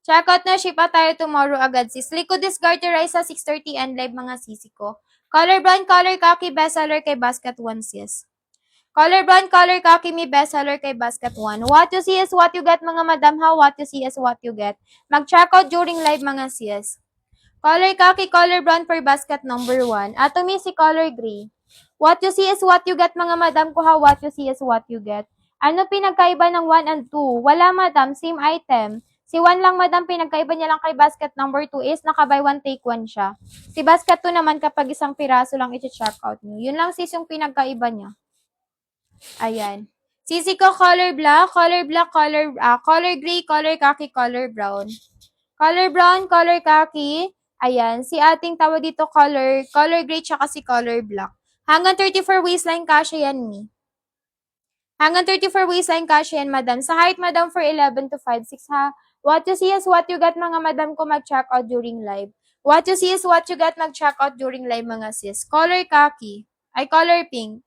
Check out na, ship tayo tomorrow agad sis. Likod is garterized sa 6:30 and live, mga sisi ko. Color brown, color khaki, bestseller kay basket 1 sis. Color brown, color khaki, may bestseller kay basket 1. What you see is what you get, mga madam ha. What you see is what you get. Mag-check out during live, mga sis. Color khaki, color brown per basket number 1. Ato mi si color gray. What you see is what you get, mga madam ko ha. What you see is what you get. Ano pinagkaiba ng 1 and 2? Wala, madam. Same item. Si 1 lang, madam, pinagkaiba niya lang kay basket number 2 is naka-buy 1 take 1 siya. Si basket 2 naman kapag isang piraso lang i-check out niyo. Yun lang sis yung pinagkaiba niya. Ayan. Sisi ko color black, color gray, color khaki, color brown. Color brown, color khaki. Ayan. Si ating tawag dito color gray, tsaka si color black. Hanggang 34 waistline kasya yan, mi. Hanggang 34 waistline kasya yan, madam. Sa height, madam, for 11 to 5'6", ha. What you see is what you get, mga madam ko, mag-check out during live. What you see is what you get, mag-check out during live, mga sis. Color khaki. Ay, color pink.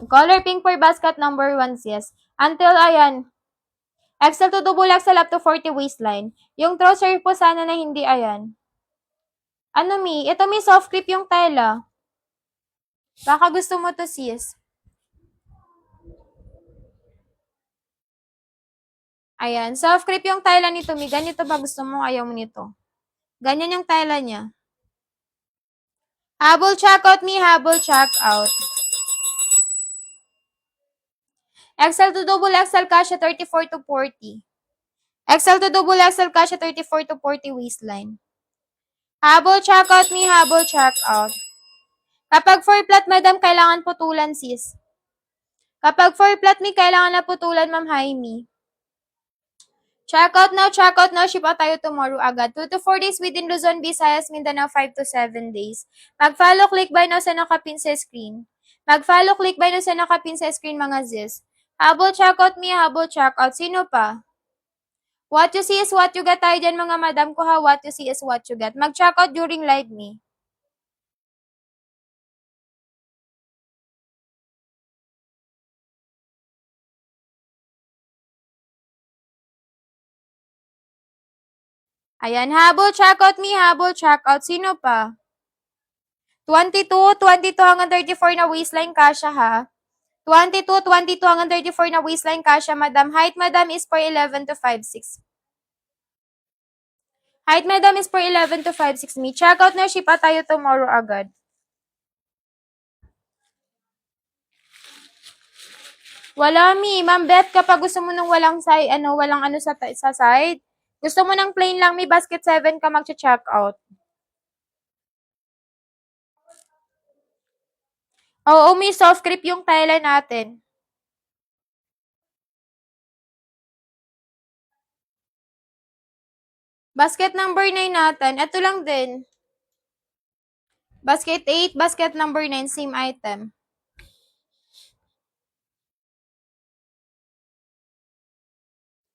Color pink for basket number 1, sis. Until, ayan, XL to double XL up to 40 waistline. Yung trouser po sana na hindi, ayan. Ano, mi? Ito, mi, soft clip yung tela. Baka gusto mo to, sis. Ayan, soft clip yung tela nito, mi. Ganito ba gusto mo? Ayaw mo nito. Ganyan yung tela niya. Habol check out, mi. Habol check out. XL to double XL kasya 34 to 40. XL to double XL kasya 34 to 40 waistline. Habol check out, mi. Habol check out. Kapag 4 flat, madam, kailangan putulan, sis. Kapag 4 flat, mi, kailangan na putulan, ma'am Jaime. Check out now, ship out tayo tomorrow agad. 2 to 4 days within Luzon, Visayas, Mindanao, 5 to 7 days. Mag-follow, click by now sa nakapin sa screen. Mag-follow, click by now sa nakapin sa screen, mga sis. Habol check out me, habol check out. Sino pa? What you see is what you get tayo dyan, mga madam ko ha. What you see is what you get. Mag-check out during live me. Ayan, habol check out me, habol check out. Sino pa? 22 hanggang 34 na waistline kasha ha. 22 hanggang 34 na waistline kasha, madam. Height, madam, is for 11 to 5'6". Height, madam, is for 11 to 5'6". Me. Check out na, ship out tayo tomorrow agad. Wala, mi. Ma'am Beth, kapag gusto mo nung walang sa side. Gusto mo ng plain lang, mi, basket 7 ka mag-check out. Oo, mi, soft grip yung tela natin. Basket number 9 natin, ito lang din. Basket 8, basket number 9, same item.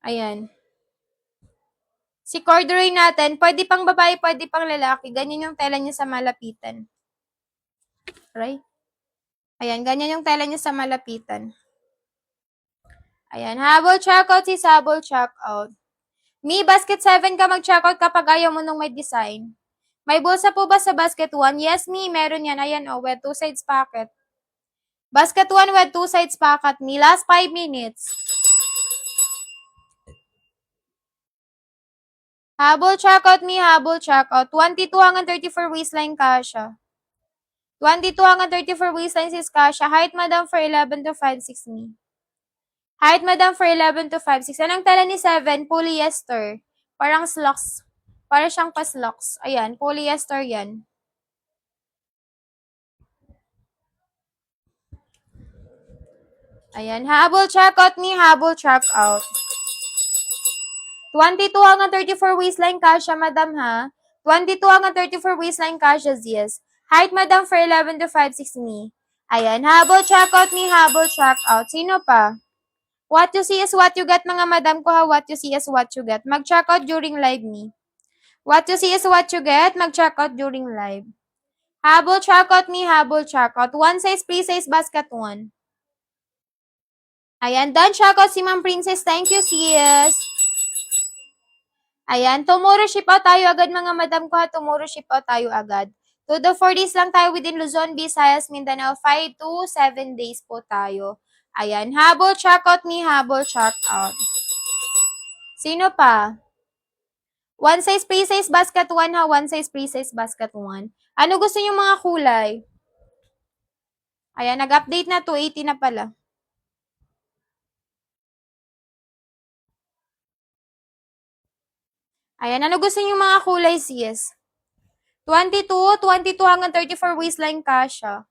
Ayan. Si corduroy natin, pwede pang babae, pwede pang lalaki. Ganyan yung tela niya sa malapitan. Right? Ayan, ganyan yung tela niya sa malapitan. Ayan, habol checkout, sis, habol checkout. Mi, basket 7 ka mag-checkout kapag ayaw mo nung may design. May bulsa po ba sa basket 1? Yes, mi, meron yan. Ayan, with 2 sides pocket. Basket 1 with 2 sides pocket, mi. Last 5 minutes. Habol checkout, mi, habol checkout. 22 hanggang 34 waistline kasha. 22 hanggang 34 waistline sis kasha. Height, madam, for 11 to 5'6", mi. Height, madam, for 11 to 5'6". Anong tela ni 7? Polyester. Parang slacks. Para siyang pa-slacks. Ayan, polyester yan. Ayan, habol checkout ni, habol checkout. 22 hanggang 34 waistline kasha, madam, ha? 22 hanggang 34 waistline kasha, yes. Height, madam, for 11 to 5'6", mi. Ayan, habol checkout ni, habol checkout. Sino pa? What you see is what you get, mga madam ko ha. What you see is what you get. Mag-checkout during live, me. What you see is what you get. Mag-checkout during live. Habol checkout, me. Habol checkout. One size, pre-size, basket 1. Ayan, done checkout si Ma'am Princess. Thank you, sis. Ayan, tomorrow ship out tayo agad, mga madam ko ha. Tomorrow ship out tayo agad. 2 to 4 days lang tayo within Luzon, Visayas, Mindanao. 5 to 7 days po tayo. Ayan, habol checkout, me. Habol checkout. Sino pa? One size pre-size basket 1 ha. One size pre-size basket 1. Ano gusto niyo mga kulay? Ayan, nag-update na. 280 na pala. Ayan, ano gusto niyo mga kulay, sis? 22 hanggang 34 waistline kasha.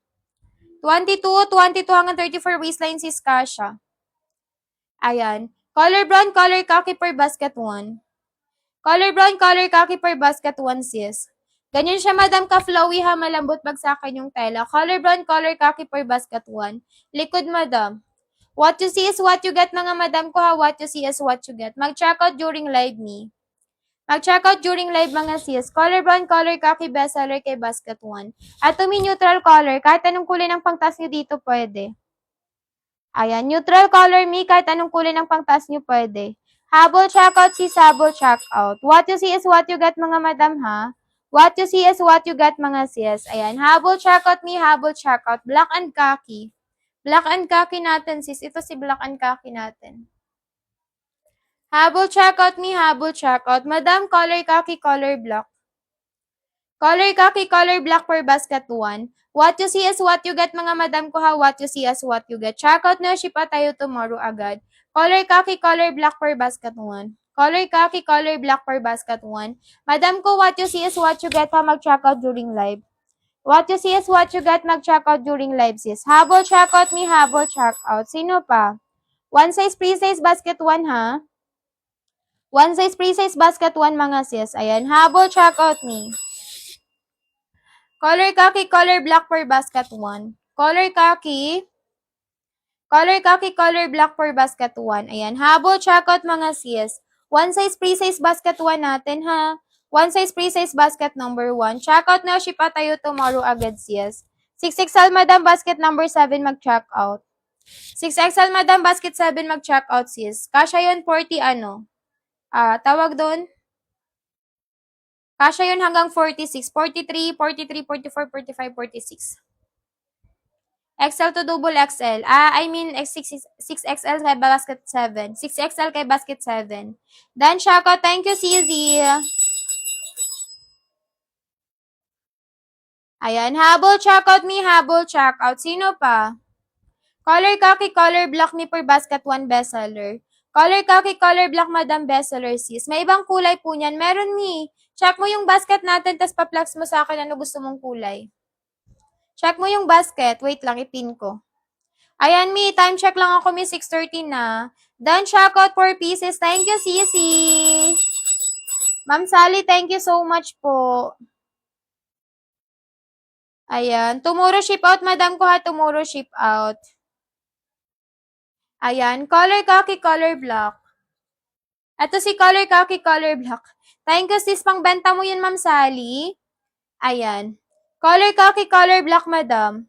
22 hanggang 34 waistline sis kasha. Ayan. Color brown, color khaki per basket 1. Color brown, color khaki per basket 1, sis. Ganyan siya, madam, ka-flowy ha, malambot bagsakan yung tela. Color brown, color khaki per basket 1. Likod, madam. What you see is what you get, mga madam ko ha. What you see is what you get. Mag-check out during live, me. Mag-check out during live, mga sis. Color brown, color khaki, bestseller kay basket 1. At may neutral color. Kahit anong kulay ng pangtas nyo dito, pwede. Ayan, neutral color, me. Kahit anong kulay ng pangtas nyo, pwede. Habol checkout, sis, habol checkout. What you see is what you get, mga madam, ha? What you see is what you get, mga sis. Ayan, habol checkout, me, habol checkout. Black and khaki. Black and khaki natin, sis. Ito si black and khaki natin. Habol checkout, me, habol checkout. Madam, color khaki, color black. Color khaki, color black per basket 1. What you see is what you get, mga madam ko ha. What you see is what you get. Check out na, ship out tayo tomorrow agad. Color khaki, color black per basket 1. Color khaki, color black per basket 1. Madam ko, what you see is what you get ha. Mag-check out during live. What you see is what you get, mag-check out during live, sis. Habol, check out me, habol, check out. Sino pa? One size, pre-size, basket 1, ha? One size, pre-size, basket 1, mga sis. Ayan, habol, check out me. Color khaki, color black per basket 1. Color khaki, color black per basket 1. Ayan, habol, check out, mga sis. One size, pre-size, basket 1 natin, ha? One size, pre-size, basket number 1. Check out na, ship out tayo tomorrow agad, sis. 6XL, madam, basket number 7, mag-check out. 6XL, madam, basket 7, mag-check out, sis. Kasha yun, 40, ano? Tawag doon? Kasha yun hanggang 46, 43, 43, 44, 45, 46. XL to double XL. I mean, 6XL kay basket 7. 6XL kay basket 7. Dan Shako, thank you, CZ. Ayan, habol, check out me, habol, check out. Sino pa? Color khaki, color black ni per basket 1 bestseller. Color khaki, color black, madam, bestseller, sis. May ibang kulay po niyan. Meron, mi. Check mo yung basket natin, tas pa-flex mo sa akin ano gusto mong kulay. Check mo yung basket. Wait lang, ipin ko. Ayan, mi. Time check lang ako, mi. 6:30 na. Done, check out 4 pieces. Thank you, Sisi. Ma'am Sally, thank you so much po. Ayan. Tomorrow ship out, madam ko, ha. Tomorrow ship out. Ayan. Color khaki, color black. Ito si color khaki, color black. Thank you, sis. Pangbenta mo yun, Ma'am Sally. Ayan. Color khaki, color black, madam.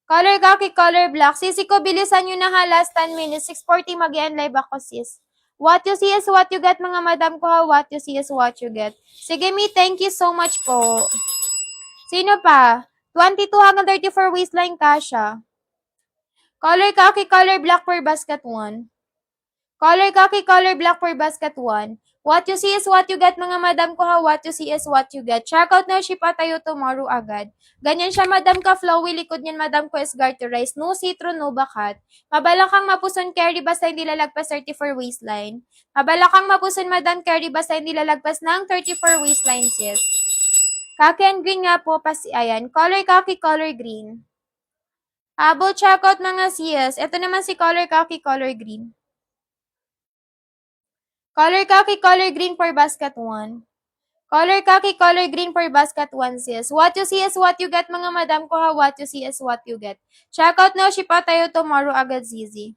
Color khaki, color black. Sisi ko, bilisan nyo na, ha. Last 10 minutes. 6:40 mag-end live ako, sis. What you see is what you get, mga madam ko, ha. What you see is what you get. Sige, mi. Thank you so much po. Sino pa? 22 hanggang 34 waistline kasha. Color khaki, color black per basket 1. Color khaki, color black per basket 1. What you see is what you get, mga madam ko, ha. What you see is what you get. Check out na, ship out tayo tomorrow agad. Ganyan siya, madam ka, flowy. Likod niyan, madam ko, is garterized. No see-through, no bakat. Mabalakang mapuson carry basta hindi lalagpas 34 waistline. Mabalakang mapuson, madam carry basta hindi lalagpas ng 34 waistline, sis. Khaki and green nga po, ayan. Color khaki, color green. Habol, check out, mga sis. Ito naman si color khaki, color green. Color khaki, color green for basket 1. Color khaki, color green for basket 1, sis. What you see is what you get, mga madam ko, ha. What you see is what you get. Check out na, ship out tayo tomorrow agad, Zizi.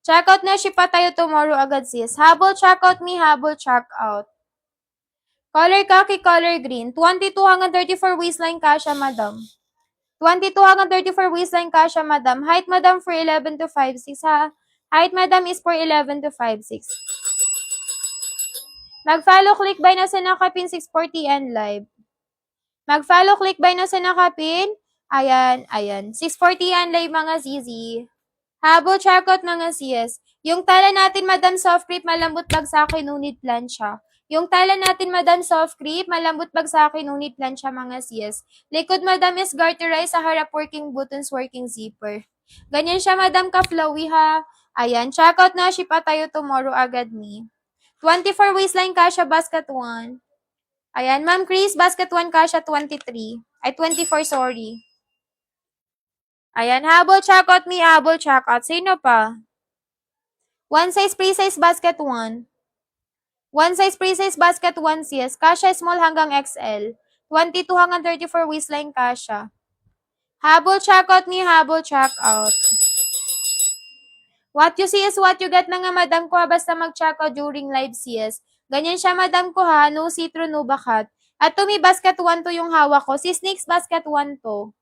Check out na, ship out tayo tomorrow agad, sis. Habol, check out me, habol, check out. Color khaki, color green. 22 hanggang 34 waistline kasha, madam. 22 hanggang 34 waistline kasha, madam. Height, madam, for 11 to 5'6", ha. Height, madam, is for 11 to 5'6". Mag-follow, click by na sa nakapin 6:40 and live. Mag-follow, click by na sa nakapin. Ayan, ayan. 6:40 and live, mga zizi. Habol, check out, mga sis. Yung tala natin, madam, soft creep, malambot bagsakin, no need plancha. Yung tala natin, madam, soft creep, malambot bagsakin, no need plancha, mga sis. Likod, madam, is garterized, sa harap working buttons, working zipper. Ganyan siya, madam, ka-flowy, ha. Ayan, check out na, ship out tayo tomorrow agad, me. 24 waistline kasha, basket 1. Ayan, Ma'am Chris, basket 1 kasha, 23. Ay, 24, sorry. Ayan, habol, check out me, habol, check out. Sino pa? One size, pre-size, basket 1. One size, pre-size, basket 1, sis. Kasha, small hanggang XL. 22 hanggang 34 waistline kasha. Habol, check out me, habol, check out. What you see is what you get, mga madam ko, ha. Basta mag-check out during live, sis. Ganyan siya, madam ko, ha. No see-through, no bakat. At to, may basket 1 to yung hawak ko. Si Sneaks, basket 1 to.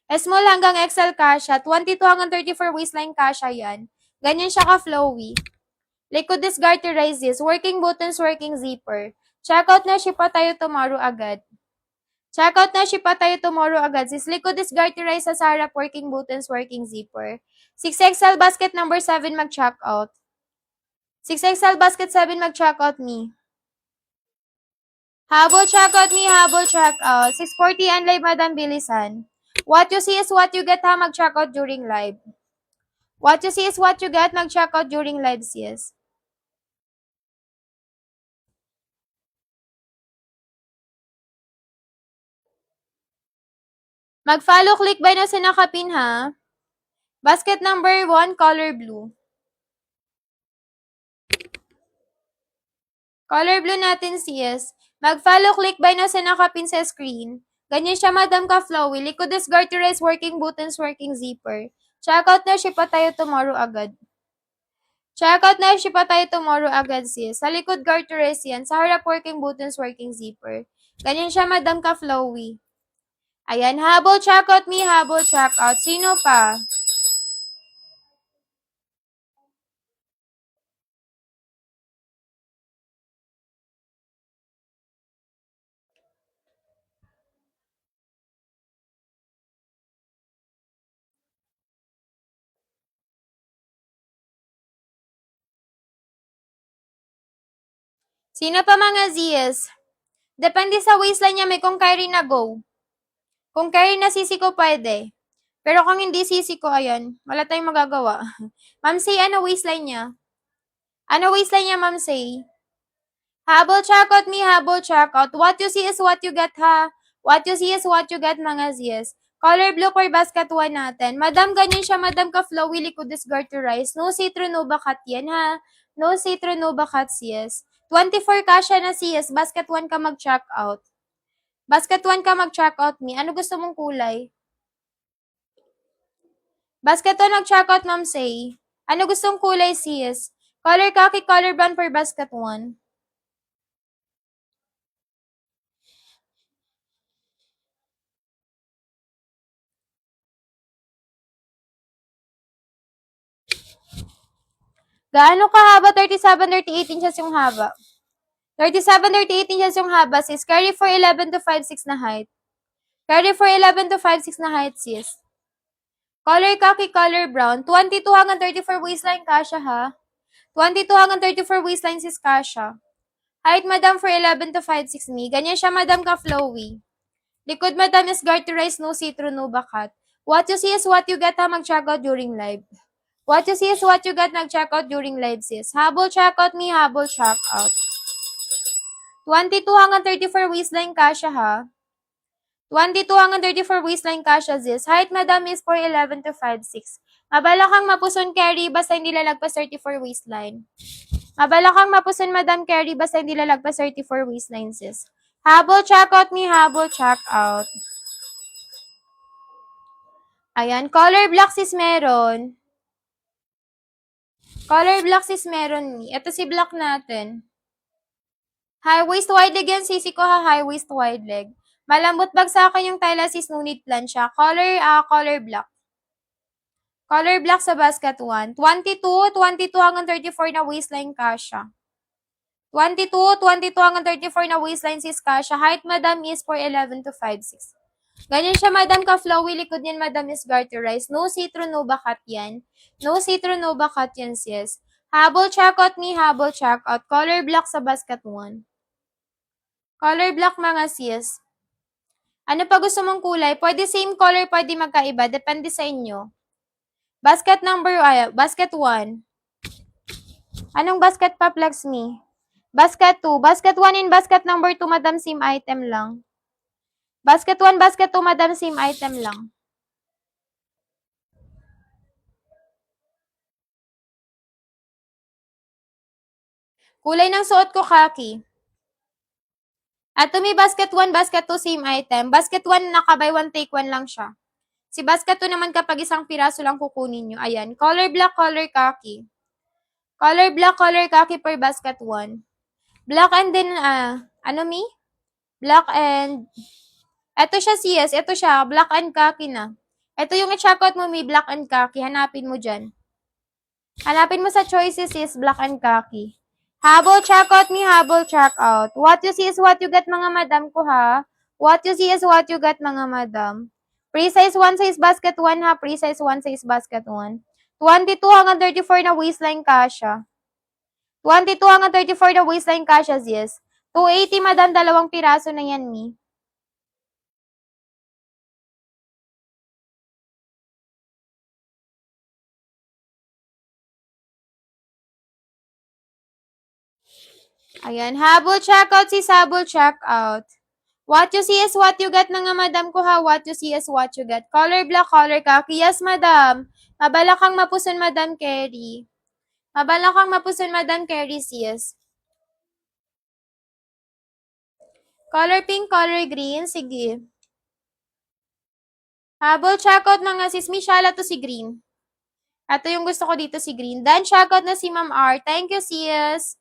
Small hanggang XL kasha. 22 hanggang 34 waistline kasha yan. Ganyan siya ka-flowy. Likod is garterizes. Working buttons, working zipper. Check out na, ship out tayo tomorrow agad. Check out na, ship out tayo tomorrow agad. Sis, likod is garterized, sa sarap, working buttons, working zipper. 6XL basket number 7, mag-check out. 6XL basket 7, mag-check out me. Habol, check out me, habol, check out. 6:40 and live, madam, bilisan. What you see is what you get, ha. Mag-check out during live. What you see is what you get, mag-check out during live, sis. Mag-follow click by na sa nakapin ha. Basket number 1, color blue. Color blue natin sis. Mag-follow click by na sa nakapin sa screen. Ganyan siya, Madam Ka-Flowy. Likod is garterized working buttons, working zipper. Check out na siya pa tayo tomorrow agad. Check out na siya pa tayo tomorrow agad sis. Sa likod garterized yan. Sa harap working buttons, working zipper. Ganyan siya, Madam Ka-Flowy. Ayan, habol check out me, habol check out. Sino pa? Sino pa mga Zs? Depende sa waistline niya, may kung carry na go. Kung carry na sisi ko, pwede. Pero kung hindi sisi ko, ayan, wala tayong magagawa. Ma'am Say, ano waistline niya? Ano waistline niya, Ma'am Say? Habol check out me, habol check out. What you see is what you get, ha? What you see is what you get, mga Zs. Color blue for basket 1 natin. Madam, ganyan siya, Madam Ka-Flowy, likod is garterized. No citro, no bakat yan, ha? No citro, no bakat, sis. 24 kasha na, sis. Basket 1 ka mag-check out. Basket 1 ka mag-check out me. Ano gusto mong kulay? Basket 1 mag-check out, Ma'am Say. Ano gustong kulay, sis? Color khaki, color brown for basket 1. Gaano kahaba? 37, 38 inches yung haba. 37, 38 inches yung haba, sis. Carry for 11 to 5'6 na height. Carry for 11 to 5'6 na height, sis. Color khaki, color brown. 22 hanggang 34 waistline, kasha ha. 22 hanggang 34 waistline, sis, kasha. Height, Madam, for 11 to 5'6 me. Ganyan siya, Madam, ka-flowy. Likod, Madam, is garterized, no see-through, no bakat. What you see is what you get, ha, mag-check out during live. What you see is what you get, mag-check out during live, sis. Habol check out me, habol check out. 22 hanggang 34 waistline, kasha ha. 22 hanggang 34 waistline, kasha, sis. Height, Madam, is for 11 to 5'6. Mabala kang mapuson carry, basta hindi lalagpas 34 waistline. Mabala kang mapuson, Madam Carry, basta hindi lalagpas 34 waistline, sis. Habol check out me, habol check out. Ayan, color black, sis, meron. Color black, sis, meron ni. Ito si black natin. High waist wide leg yan, sisi ko ha, high waist wide leg. Malambot bag sa akin yung tela, sis, no need plancha. Color black. Color black sa basket 1. 22 hanggang 34 na waistline, kasha. 22 hanggang 34 na waistline, sis, kasha. Height, Madam, is for 11 to 5'6. Ganyan siya, Madam, ka-flowy. Likod niyan, Madam, is garterized. No see-through, no bakat yan. No see-through, no bakat yan, sis. Habol check out me, habol check out. Color black sa basket 1. Color black, mga sis. Ano pa gusto mong kulay? Pwede same color, pwede magkaiba. Depende sa inyo. Basket 1. Anong basket pa, Flex me? Basket 2. Basket 1 and basket number 2, Madam, same item lang. Basket 1, basket 2, Madam, same item lang. Kulay ng suot ko, khaki. At may basket 1, basket 2, same item. Basket 1, naka-buy 1, take 1 lang siya. Si basket 2 naman kapag isang piraso lang kukunin nyo. Ayan, color black, color khaki. Color black, color khaki per basket 1. Black and then, ano mi? Black and, eto siya sis, eto siya, black and khaki na. Eto yung i-check out mo, may black and khaki. Hanapin mo dyan. Hanapin mo sa choices is black and khaki. Habol check out me, habol check out. What you see is what you get, mga madam ko ha. What you see is what you get, mga madam. Pre-size 1 size basket 1 ha. Pre-size 1 size basket 1. 22 hanggang 34 na waistline, kasha. 22 hanggang 34 na waistline, kasha, yes. 280, madam, dalawang piraso na yan, mi. Ayan, habol check out, sis, habol check out. What you see is what you get na nga, madam ko ha. What you see is what you get. Color black, color khaki. Yes, madam. Mabala kang mapuson, Madam Carrie. Mabala kang mapuson, Madam Carrie, sis. Color pink, color green. Sige. Habol, checkout mga sis. Mishala to si green. Ito yung gusto ko dito si green. Dan, checkout na si Ma'am R. Thank you, sis.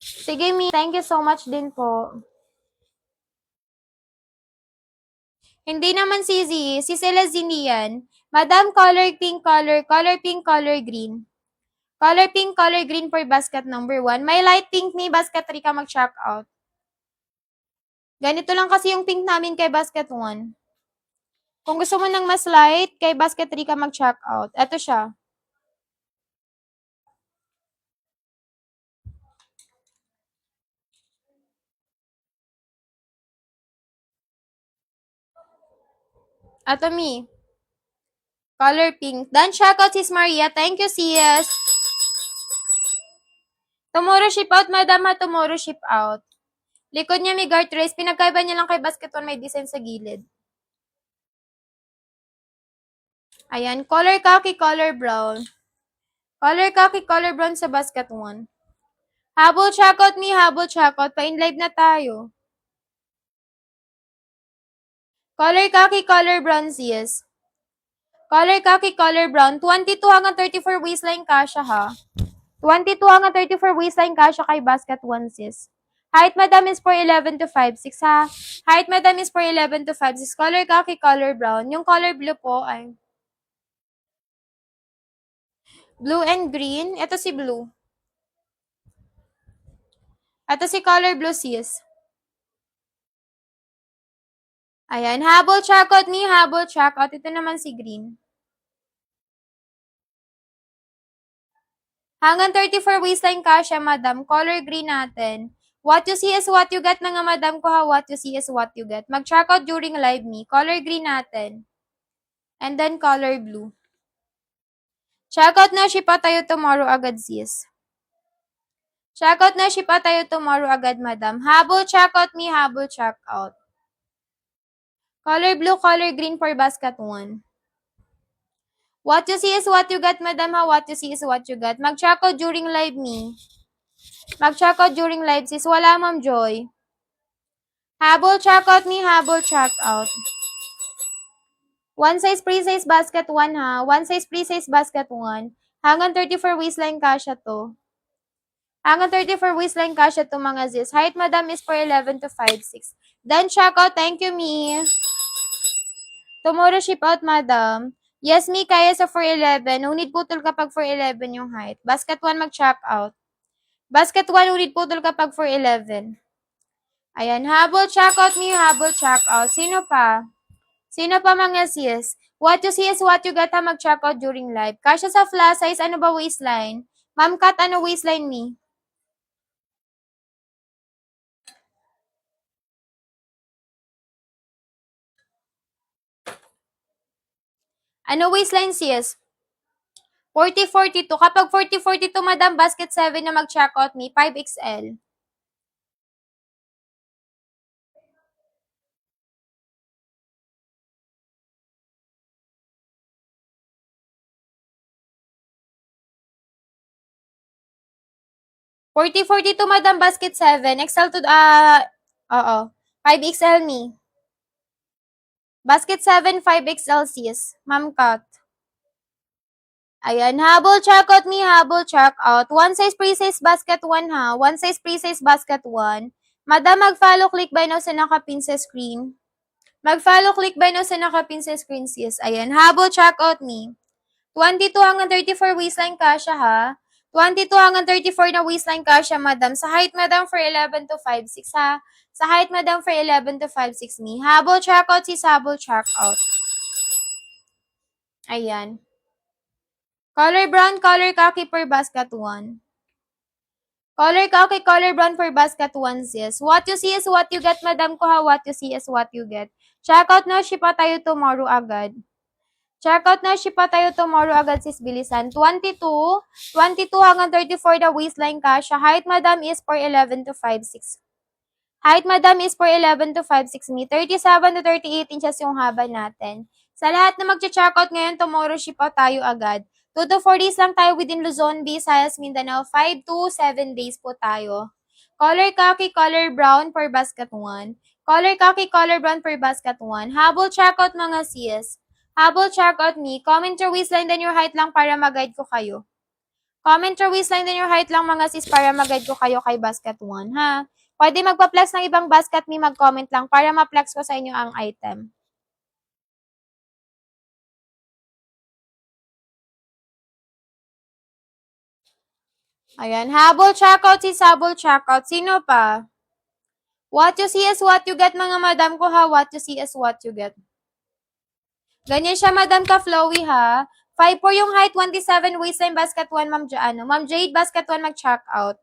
Sige, Mi. Thank you so much din po. Hindi naman si Z. Si Celestine yan. Madam, color pink, color pink, color green. Color pink, color green for basket number 1. May light pink ni basket 3 ka mag-check out. Ganito lang kasi yung pink namin kay basket 1. Kung gusto mo ng mas light, kay basket 3 ka mag-check out. Ito siya. Ito, Mi. Color pink. Dan, check out sis Maria. Thank you, sis. Tomorrow ship out, madam ha. Tomorrow ship out. Likod niya may guard race. Pinagkaiba niya lang kay basket 1 may design sa gilid. Ayan. Color khaki, color brown. Color khaki, color brown sa basket 1. Habol check out, Mi. Habol check out. Pa-in live na tayo. Color khaki, color brown, sis. Color khaki, color brown. 22 hanggang 34 waistline kasha ha. 22 hanggang 34 waistline kasha kay basket 1, sis. Height, madam, is 4'11 to 5'6 ha. Height, madam, is 4'11 to 5'6. Color khaki, color brown. Yung color blue po ay blue and green. Ito si blue. Ito si color blue, sis. Ayan. Habol check out, Mi. Habol check out. Ito naman si green. Hanggang 34 waistline kasha, madam. Color green natin. What you see is what you get na nga, madam ko ha. What you see is what you get. Mag-check out during live, Mi. Color green natin. And then color blue. Check out na, shipa tayo tomorrow agad, sis. Check out na, shipa tayo tomorrow agad, madam. Habol check out, Mi. Habol check out. Color blue, color green for basket 1. What you see is what you get, madam ha. What you see is what you get. Mag-check out during live, Mi. Mag-check out during live, sis. Wala, Ma'am Joy. Habol check out, Mi. Habol check out. One size pre-size basket 1 ha. One size pre-size basket 1. Hanggang 34 waistline kasha to. Hanggang 34 waistline kasha to mga sis. Height, madam, is 4'11 to 5'6. Then check out. Thank you, Mi. Tomorrow ship out, madam. Yes, Mi. Kaya sa 4'11. Unid putol kapag 4'11 yung height. Basket 1 mag-check out. Basket 1, unid putol kapag 4'11. Ayan. Habol check out, Mi. Habol check out. Sino pa? Sino pa mga sis? What you see is what you get ha. Mag-check out during live. Kasya sa flash size. Ano ba waistline? Ma'am Kat, ano waistline, Mi? Ano waistline, sis? 40-42. Kapag 40-42, madam, basket 7 na mag-check out, Mi. 5XL. Forty 42, madam, basket 7. XL to, oo. 5XL, Mi. Basket 7, 5XL, sis. Ma'am Kat. Ayan, habol check out, Mi. Habol check out. One size pre-size basket 1 ha. One size pre-size basket 1. Madam, mag-follow click by now sa nakapin sa screen. Mag-follow click by now sa nakapin sa screen, sis. Ayan, habol check out, Mi. 22 hanggang 34 waistline kasha ha. 22 hanggang 34 na waistline kasha, madam. Sa height, madam, for 11 to 5'6 ha. Sa height, madam, for 11 to 5'6 Mi. Habol check out, sis. Habol check out. Ayan. Color brown, color khaki per basket 1. Color khaki, color brown for basket 1, sis. What you see is what you get, madam ko ha. What you see is what you get. Check out na, shipa tayo tomorrow agad. Check out na, shipa tayo tomorrow agad, sis. Bilisan. 22 hanggang 34 na waistline kasha. Height, madam, is 4'11 to 5'6. Height, madam, is 4'11 to 5'6 me. 37 to 38 inches yung haba natin. Sa lahat na mag-check out ngayon, tomorrow ship out tayo agad. 2 to 4 days lang tayo within Luzon, Visayas, Mindanao. 5 to 7 days po tayo. Color khaki, color brown per basket 1. Color khaki, color brown per basket 1. Habol checkout mga sis. Habol checkout me. Comment your waistline then your height lang para mag-guide ko kayo. Comment your waistline then your height lang mga sis para mag-guide ko kayo kay basket 1, ha? Pwede magpa-flex ng ibang basket me, mag-comment lang para ma-flex ko sa inyo ang item. Ayan, habol checkout, sis, habol checkout. Sino pa? What you see is what you get, mga madam ko, ha? What you see is what you get. Ganyan siya, madam ka, flowy, ha? 5'4" yung height, 27 waistline, basket 1, ma'am Jade, basket 1, mag-check out.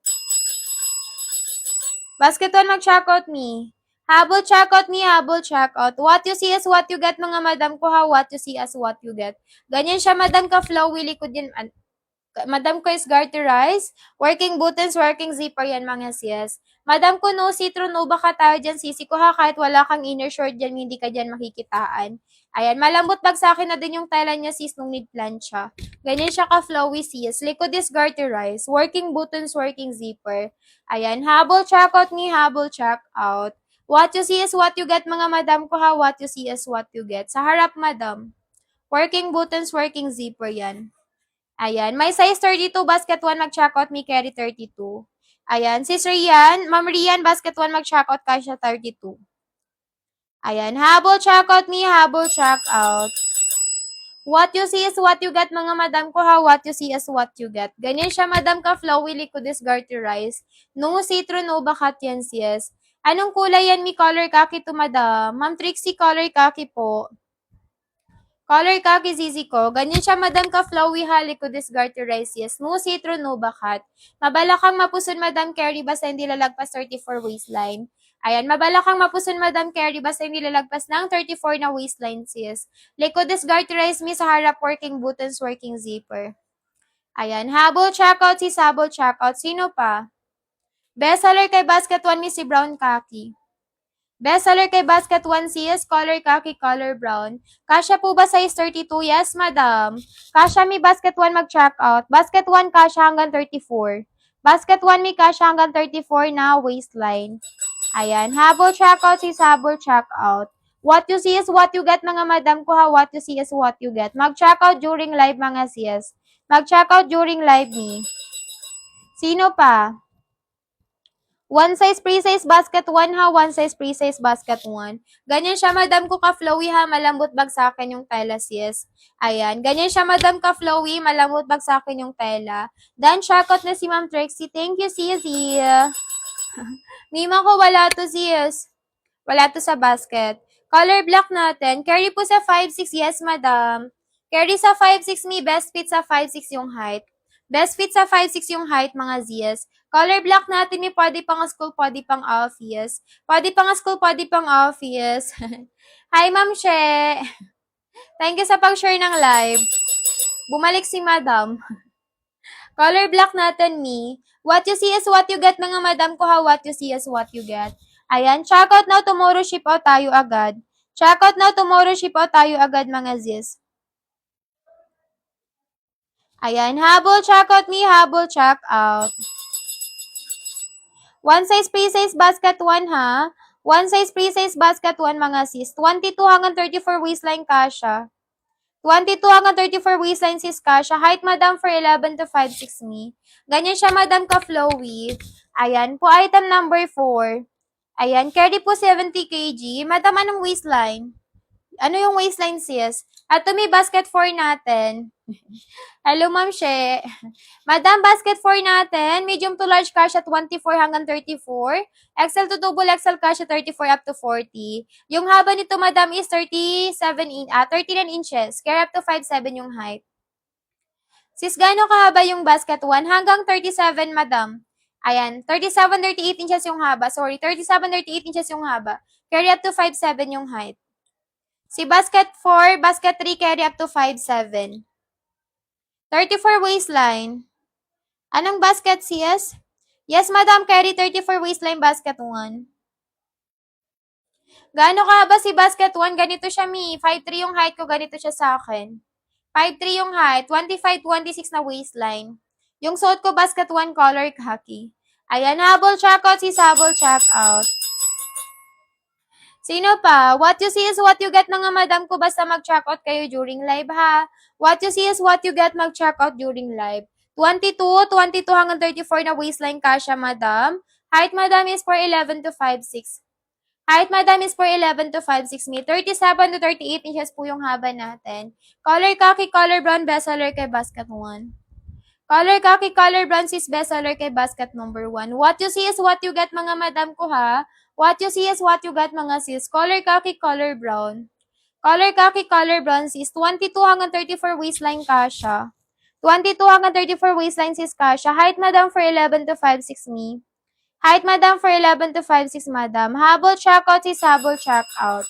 Basket 1, mag-check out me. Habol check out me, habol check out. What you see is what you get, mga madam ko, ha? What you see is what you get. Ganyan siya, madam ka, flowy, likod yan. Madam ko is garterized, working buttons, working zipper yan mga sis. Madam ko no citro, no baka tayo dyan sisi ko ha, kahit wala kang inner short dyan, hindi ka dyan makikitaan. Ayan, malambot bag sa akin na din yung tela niya sis nung need plancha. Ganyan siya ka-flowy sis. Likod is garterized, working buttons, working zipper. Ayan, habol check out ni, habol check out. What you see is what you get, mga madam ko ha, what you see is what you get. Sa harap madam, working buttons, working zipper yan. Ayan. May size 32, basket 1, mag-check out, may carry 32. Ayan. Sis Rian, Ma'am Rian, basket 1, mag-check out, kasha 32. Ayan. Habol check out me, habol check out. What you see is what you get, mga madam ko, ha? What you see is what you get. Ganyan siya, madam ka, flowy, liquid is garterized. No citro, no bakat yan, sis. Anong kulay yan? Mi color khaki to, madam. Ma'am Trixie, color khaki po. Color khaki zizi ko. Ganyan siya, madam ka, flowy, halikod is garterized, yes. No citro, no bakat. Mabalakang mapuson, madam Carrie, basta hindi lalagpas 34 waistline. Ayan, mabalakang mapuson, madam Carrie, basta hindi lalagpas ng 34 na waistline, sis. Likod is garterized, mi sa harap, working buttons, working zipper. Ayan, habol checkout, sis, habol checkout. Sino pa? Bestseller kay basket 1, mi si brown khaki. Bestseller kay basket 1 sis, color khaki, color brown. Kasya po ba size 32? Yes, madam. Kasya mi basket 1 mag-check out. Basket 1 kasya hanggang 34. Basket 1 mi kasya hanggang 34 na waistline. Ayan, habol check out sis, habol check out. What you see is what you get, mga madam ko, ha? What you see is what you get. Mag-check out during live, mga sis. Mag-check out during live ni. Sino pa? One size pre-size basket 1 ha, one size pre-size basket 1. Ganyan siya, madam ko ka-flowy ha, malambot bag sa akin yung tela sis. Ayan, ganyan siya, madam ka-flowy, malambot bag sa akin yung tela. Dan, shoutout na si Ma'am Trixie. Thank you, sisi. Mima ko, wala to sis. Wala to sa basket. Color black natin. Carry po sa 5'6", yes, madam. Carry sa 5'6", me. Best fit sa 5'6" yung height. Best fit sa 5'6" yung height, mga zs. Color black natin ni pwede pang school, pwede pang office. Pwede pang school, pwede pang office. Hi, Ma'am She. Thank you sa pag-share ng live. Bumalik si madam. Color black natin ni. What you see is what you get, mga madam ko, ha? What you see is what you get. Ayan, check out now, tomorrow ship out tayo agad. Check out now, tomorrow ship out tayo agad, mga zs. Ayan, habol check out me, habol check out. One size pre-size basket 1 ha. One size pre-size basket 1, mga sis. 22 hanggang 34 waistline kasha. 22 hanggang 34 waistline sis kasha. Height, madam, for 11 to 5'6" me. Ganyan siya, madam, ka-flowy. Ayan, po item number 4. Ayan, carry po 70 kg. Madam, anong waistline? Ano yung waistline, sis? At may basket 4 natin. Hello, Ma'am She. Madam, basket 4 natin. Medium to large cash at 24 hanggang 34. XL to double XL cash at 34 up to 40. Yung haba nito, madam, is 39 inches. Care up to 5'7" yung height. Sis, gaano kahaba yung basket 1? Hanggang 37, madam. Ayan, 38 inches yung haba. Sorry, 38 inches yung haba. Carry up to 5'7" yung height. Si basket 4, basket 3, carry up to 5'7". 34 waistline. Anong basket, sis? Yes, madam, carry 34 waistline basket 1. Gaano kahaba si basket 1? Ganito siya, Mi. 5'3 yung height ko, ganito siya sa akin. 5'3 yung height, 25-26 na waistline. Yung suot ko, basket 1 color khaki. Ayan, habol check out, sis, habol check out. Sino pa? What you see is what you get, mga madam ko, basta mag-check out kayo during live, ha? What you see is what you get, mag-check out during live. 22 hanggang 34 na waistline kasha, madam. Height, madam, is 4'11 to 5'6. Height, madam, is 4'11 to 5'6 me. 37 to 38 inches po yung haba natin. Color khaki, color brown, bestseller kay basket 1. Color khaki, color brown, sis, bestseller kay basket number 1. What you see is what you get, mga madam ko, ha? What you see is what you get, mga sis. Color khaki, color brown. Color khaki, color brown, sis. 22 hanggang 34 waistline kasha. 22 hanggang 34 waistline, sis, kasha. Height, madam, 4'11 to 5'6 me. Height, madam, 4'11 to 5'6, madam. Habol check out, sis, habol check out.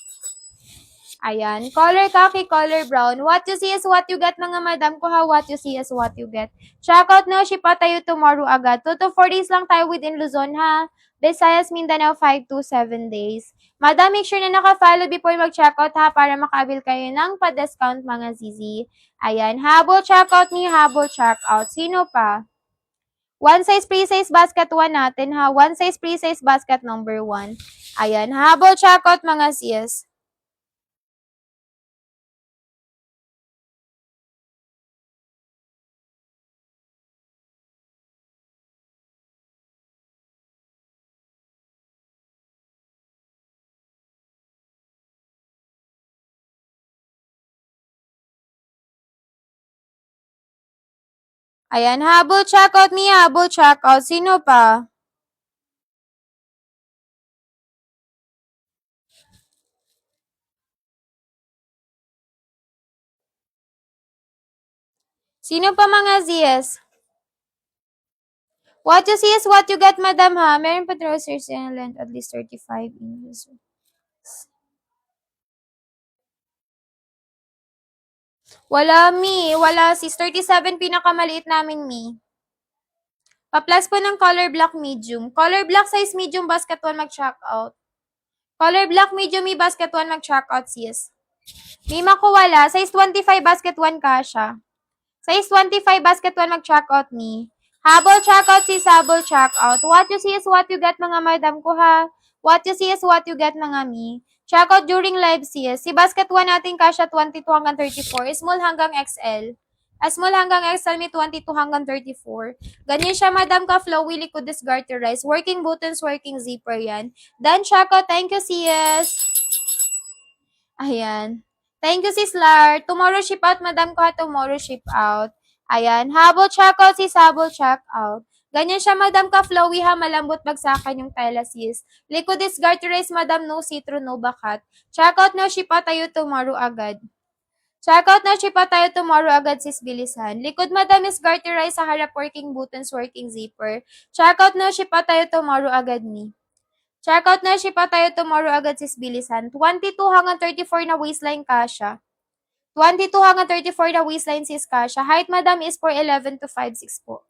Ayan. Color khaki, color brown. What you see is what you get, mga madam ko, ha? What you see is what you get. Check out na, ship out tayo tomorrow agad. 2 to 4 days lang tayo within Luzon, ha? Visayas, Mindanao, 5 to 7 days. Madam, make sure na naka-follow before mag-check out, ha? Para makabil kayo ng pa-discount, mga zizi. Ayan. Habol check out ni, habol check out. Sino pa? One size pre-size basket 1 natin, ha? One size pre-size basket number 1. Ayan. Habol check out, mga sis. Ayan, habol check out me, habol check out. Sino pa? Sino pa, mga Zs? What you see is what you get, madam, ha? Meron pa trousers and length at least 35 inches. Wala, Mi. Wala, sis. 37 pinakamaliit namin, Mi. Pa-plus po ng color black medium. Color black size medium basket 1 mag-check out. Color black medium Mi basket 1 mag-check out, sis. Mima ko wala. Size 25 basket 1 kasha. Size 25 basket 1 mag-check out ni. Habol check out, sis, habol check out. What you see is what you get, mga madam ko, ha? What you see is what you get, mga mi. Check out during live, sis. Si basket 1 natin kasha 22 hanggang 34. Small hanggang XL. Small hanggang XL may 22 hanggang 34. Ganyan siya, madam ka, flowy, likod is garterized. Working buttons, working zipper yan. Done, check out. Thank you, sis. Ayan. Thank you, sis Lar. Tomorrow ship out, madam ko, ha? Tomorrow ship out. Ayan. Habol check out, sis. Habol check out. Ganyan siya, madam ka, flowy, ha? Malambot bagsakan yung tela, sis. Liquid is garterized, madam. No see-through, no bakat. Check out na, ship out tayo tomorrow agad. Check out na, ship out tayo tomorrow agad, sis, bilisan. Likod, madam, is garterized sa harap, working buttons, working zipper. Check out na, ship out tayo tomorrow agad, ni. Check out na, ship out tayo tomorrow agad, sis, bilisan. 22 hanggang 34 na waistline kasha. 22 hanggang 34 na waistline, sis, kasha. Height, madam, is 4'11 to 5'6 po.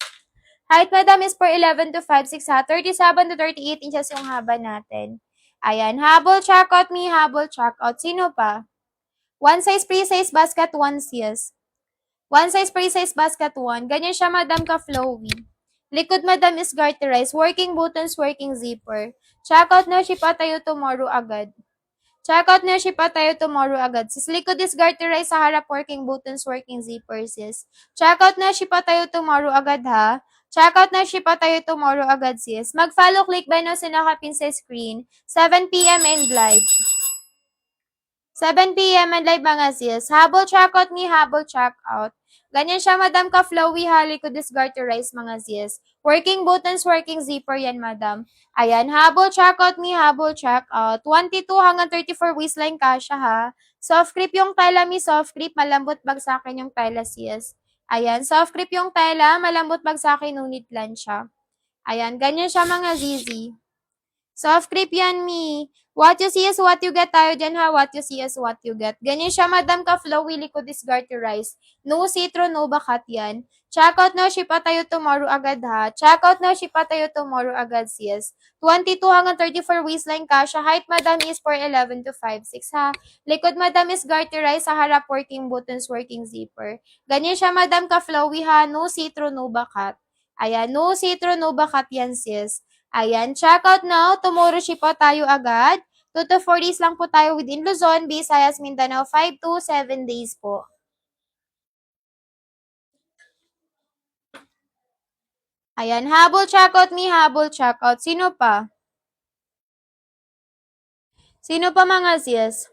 Height, madam, is 4'11 to 5'6, ha. 37 to 38 inches yung haba natin. Ayan. Habol, check out me. Habol, check out. Sino pa? One size pre-size basket 1, sis. One size pre-size basket 1. Ganyan siya, madam, ka-flowy. Likod, madam, is garterized. Working buttons, working zipper. Check out na, ship out tayo tomorrow agad. Check out na, ship out tayo tomorrow agad. Sis, likod is garterized sa harap, working buttons, working zipper, sis. Check out na, ship out tayo tomorrow agad, ha? Check out na, ship out tayo tomorrow agad, sis. Mag-follow, click ba no, sinakapin sa screen. 7 p.m. and live. 7 p.m. and live, mga sis. Habol check out ni, habol check out. Ganyan siya, madam, ka-flowy, likod is garterized, mga sis. Working buttons, working zipper yan, madam. Ayan, habol check out ni, habol check out. 22 hanggang 34 waistline kasha, ha. Soft grip yung tela, mi, soft grip, malambot bagsakin yung tela, sis. Ayan, soft grip yung tela, malambot bagsakin, ngunit lang siya. Ayan, ganyan siya, mga zizi. Soft grip yan, mi. What you see is what you get tayo dyan ha. What you see is what you get. Ganyan siya, madam ka flowy, likod is garterized. No citro, no bakat yan. Check out now, shipa tayo tomorrow agad ha. Check out now, shipa tayo tomorrow agad sis. 22 hanggang 34 waistline kasha. Height madam is 4'11 to 5'6 ha. Likod madam is garterized, sa harap working buttons, working zipper. Ganyan siya madam ka flowy ha. No citro, no bakat. Ayan, no citro, no bakat yan sis. Ayan, check out now. Tomorrow shipa tayo agad. 2 to 4 days lang po tayo within Luzon, Visayas, Mindanao. 5 to 7 days po. Ayan, habol checkout me, habol checkout. Sino pa? Sino pa mga sis?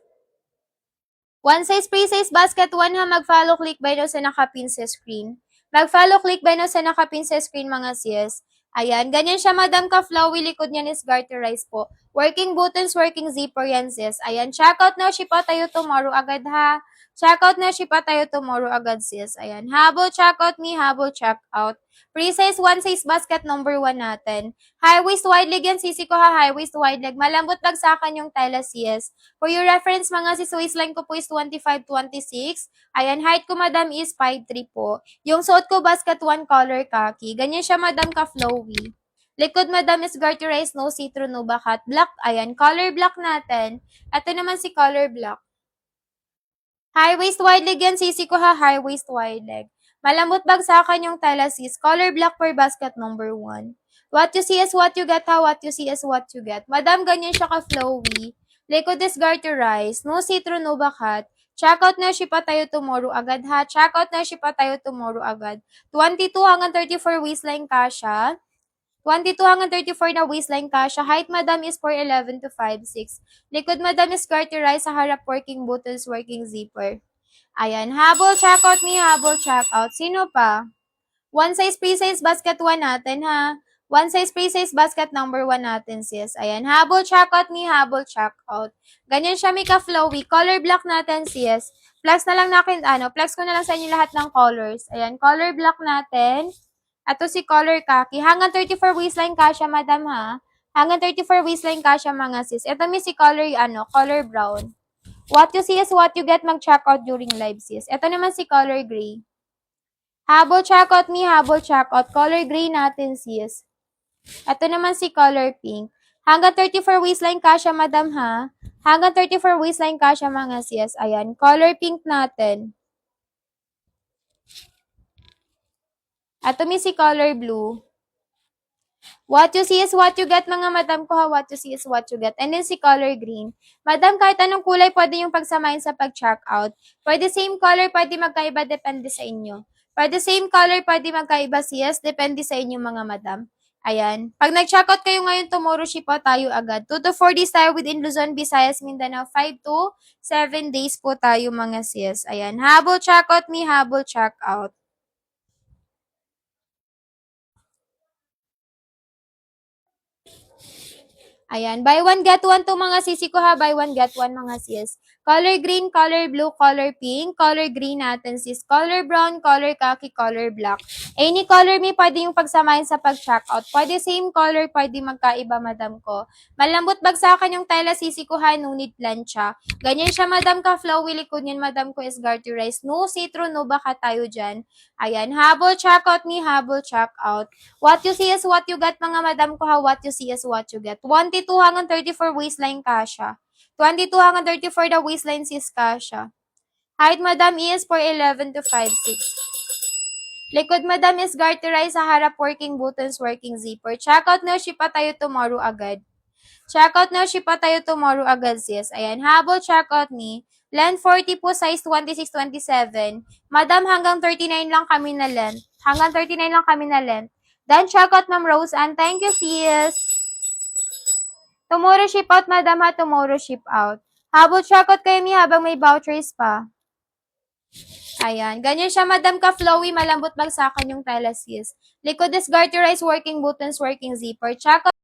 One size, pre-size basket, one ha, mag-follow click by no sa nakapin sa screen. Mag-follow click by no sa nakapin sa screen mga sis. Ayan, ganyan siya madam ka flowy, likod niyan is garterized po. Working buttons, working zipper yan sis. Ayan, check out na, shipa tayo tomorrow agad ha. Check out na, shipa tayo tomorrow agad sis. Ayan, habol check out me, habol check out. Pre-size, one size basket number 1 natin. High waist wide leg yan, sisi ko ha, high waist wide leg. Malambot bagsakan yung tela sis. For your reference mga sis, waistline ko po is 25-26. Ayan, height ko madam is 5'3 po. Yung suot ko basket 1 color khaki. Ganyan siya madam ka flowy. Likod madam is garterized, no citro, no bakat. Black, ayan, color black natin. Ito naman si color black. High waist wide leg yan, sisi ko ha, high waist wide leg. Malambot bagsakan yung tela sis. Color black per basket number 1. What you see is what you get ha, what you see is what you get. Madam, ganyan siya ka flowy. Likod is garterized, no citro, no bakat. Check out na shipa tayo tomorrow agad ha. Check out na shipa tayo tomorrow agad. 22 hanggang 34 waistline kasha. 22 hanggang 34 na waistline kasha. Height madam is 4'11 to 5'6. Likod madam is garterized, sa harap working buttons, working zipper. Ayan, habol check out me, habol check out. Sino pa? One size pre-size basket 1 natin ha. One size pre-size basket number 1 natin sis. Ayan, habol check out me, habol check out. Ganyan siya may ka-flowy. Color black natin sis. Flex na lang natin, flex ko na lang sa inyo lahat ng colors. Ayan, color black natin. Ato si color khaki. Hanggang 34 waistline kasha madam ha. Hanggang 34 waistline kasha mga sis. Ito may si color, color brown. What you see is what you get, mag-check out during live sis. Ito naman si color gray. Habol check out me, habol check out. Color gray natin sis. Ito naman si color pink. Hanggang 34 waistline kasha madam ha. Hanggang 34 waistline kasha mga sis. Ayan, color pink natin. Ito may si color blue. What you see is what you get mga madam ko ha. What you see is what you get. And then si color green. Madam, kahit anong kulay pwede yung pagsamahin sa pag-check out. Pwede same color, pwede magkaiba, depende sa inyo. Pwede same color, pwede magkaiba sis, depende sa inyo mga madam. Ayan. Pag nag-check out kayo ngayon, tomorrow ship out tayo agad. 2 to 4 days tayo within Luzon, Visayas, Mindanao. 5 to 7 days po tayo mga sis. Ayan. Habol check out me, habol check out. Ayan, buy one get one to mga sisi ko ha, buy one get one mga sis. Color green, color blue, color pink, color green natin sis, color brown, color khaki, color black. Any color may pwede yung pagsamahin sa pag-check out. Pwede same color, pwede magkaiba madam ko. Malambot bagsakan yung tela sisi ko ha, no need plancha. Ganyan siya madam ka, flowy likod yan madam ko is garterized. No citro, no baka tayo dyan. Ayan, habol check out ni, habol check out. What you see is what you get mga madam ko ha, what you see is what you get. 22 hanggang 34 waistline kasha. 22 hanggang 34 the waistline sis kasha. Height madam is 4'11 to 5'6. Likod madam is garterized, sa harap working buttons, working zipper. Check out na, shipa tayo tomorrow agad. Check out na, shipa tayo tomorrow agad sis. Ayan, habol check out ni. Length 40 po, size 26-27. Madam, hanggang 39 lang kami na length. Hanggang 39 lang kami na length. Then, check out Ma'am Rose Ann. Thank you, sis. Tomorrow ship out, madam ha. Tomorrow ship out. Habol check out kayo mi habang may vouchers pa. Ayan. Ganyan siya, madam ka flowy. Malambot bagsakan yung tela sis. Likod is garterized, working buttons, working zipper. Check out.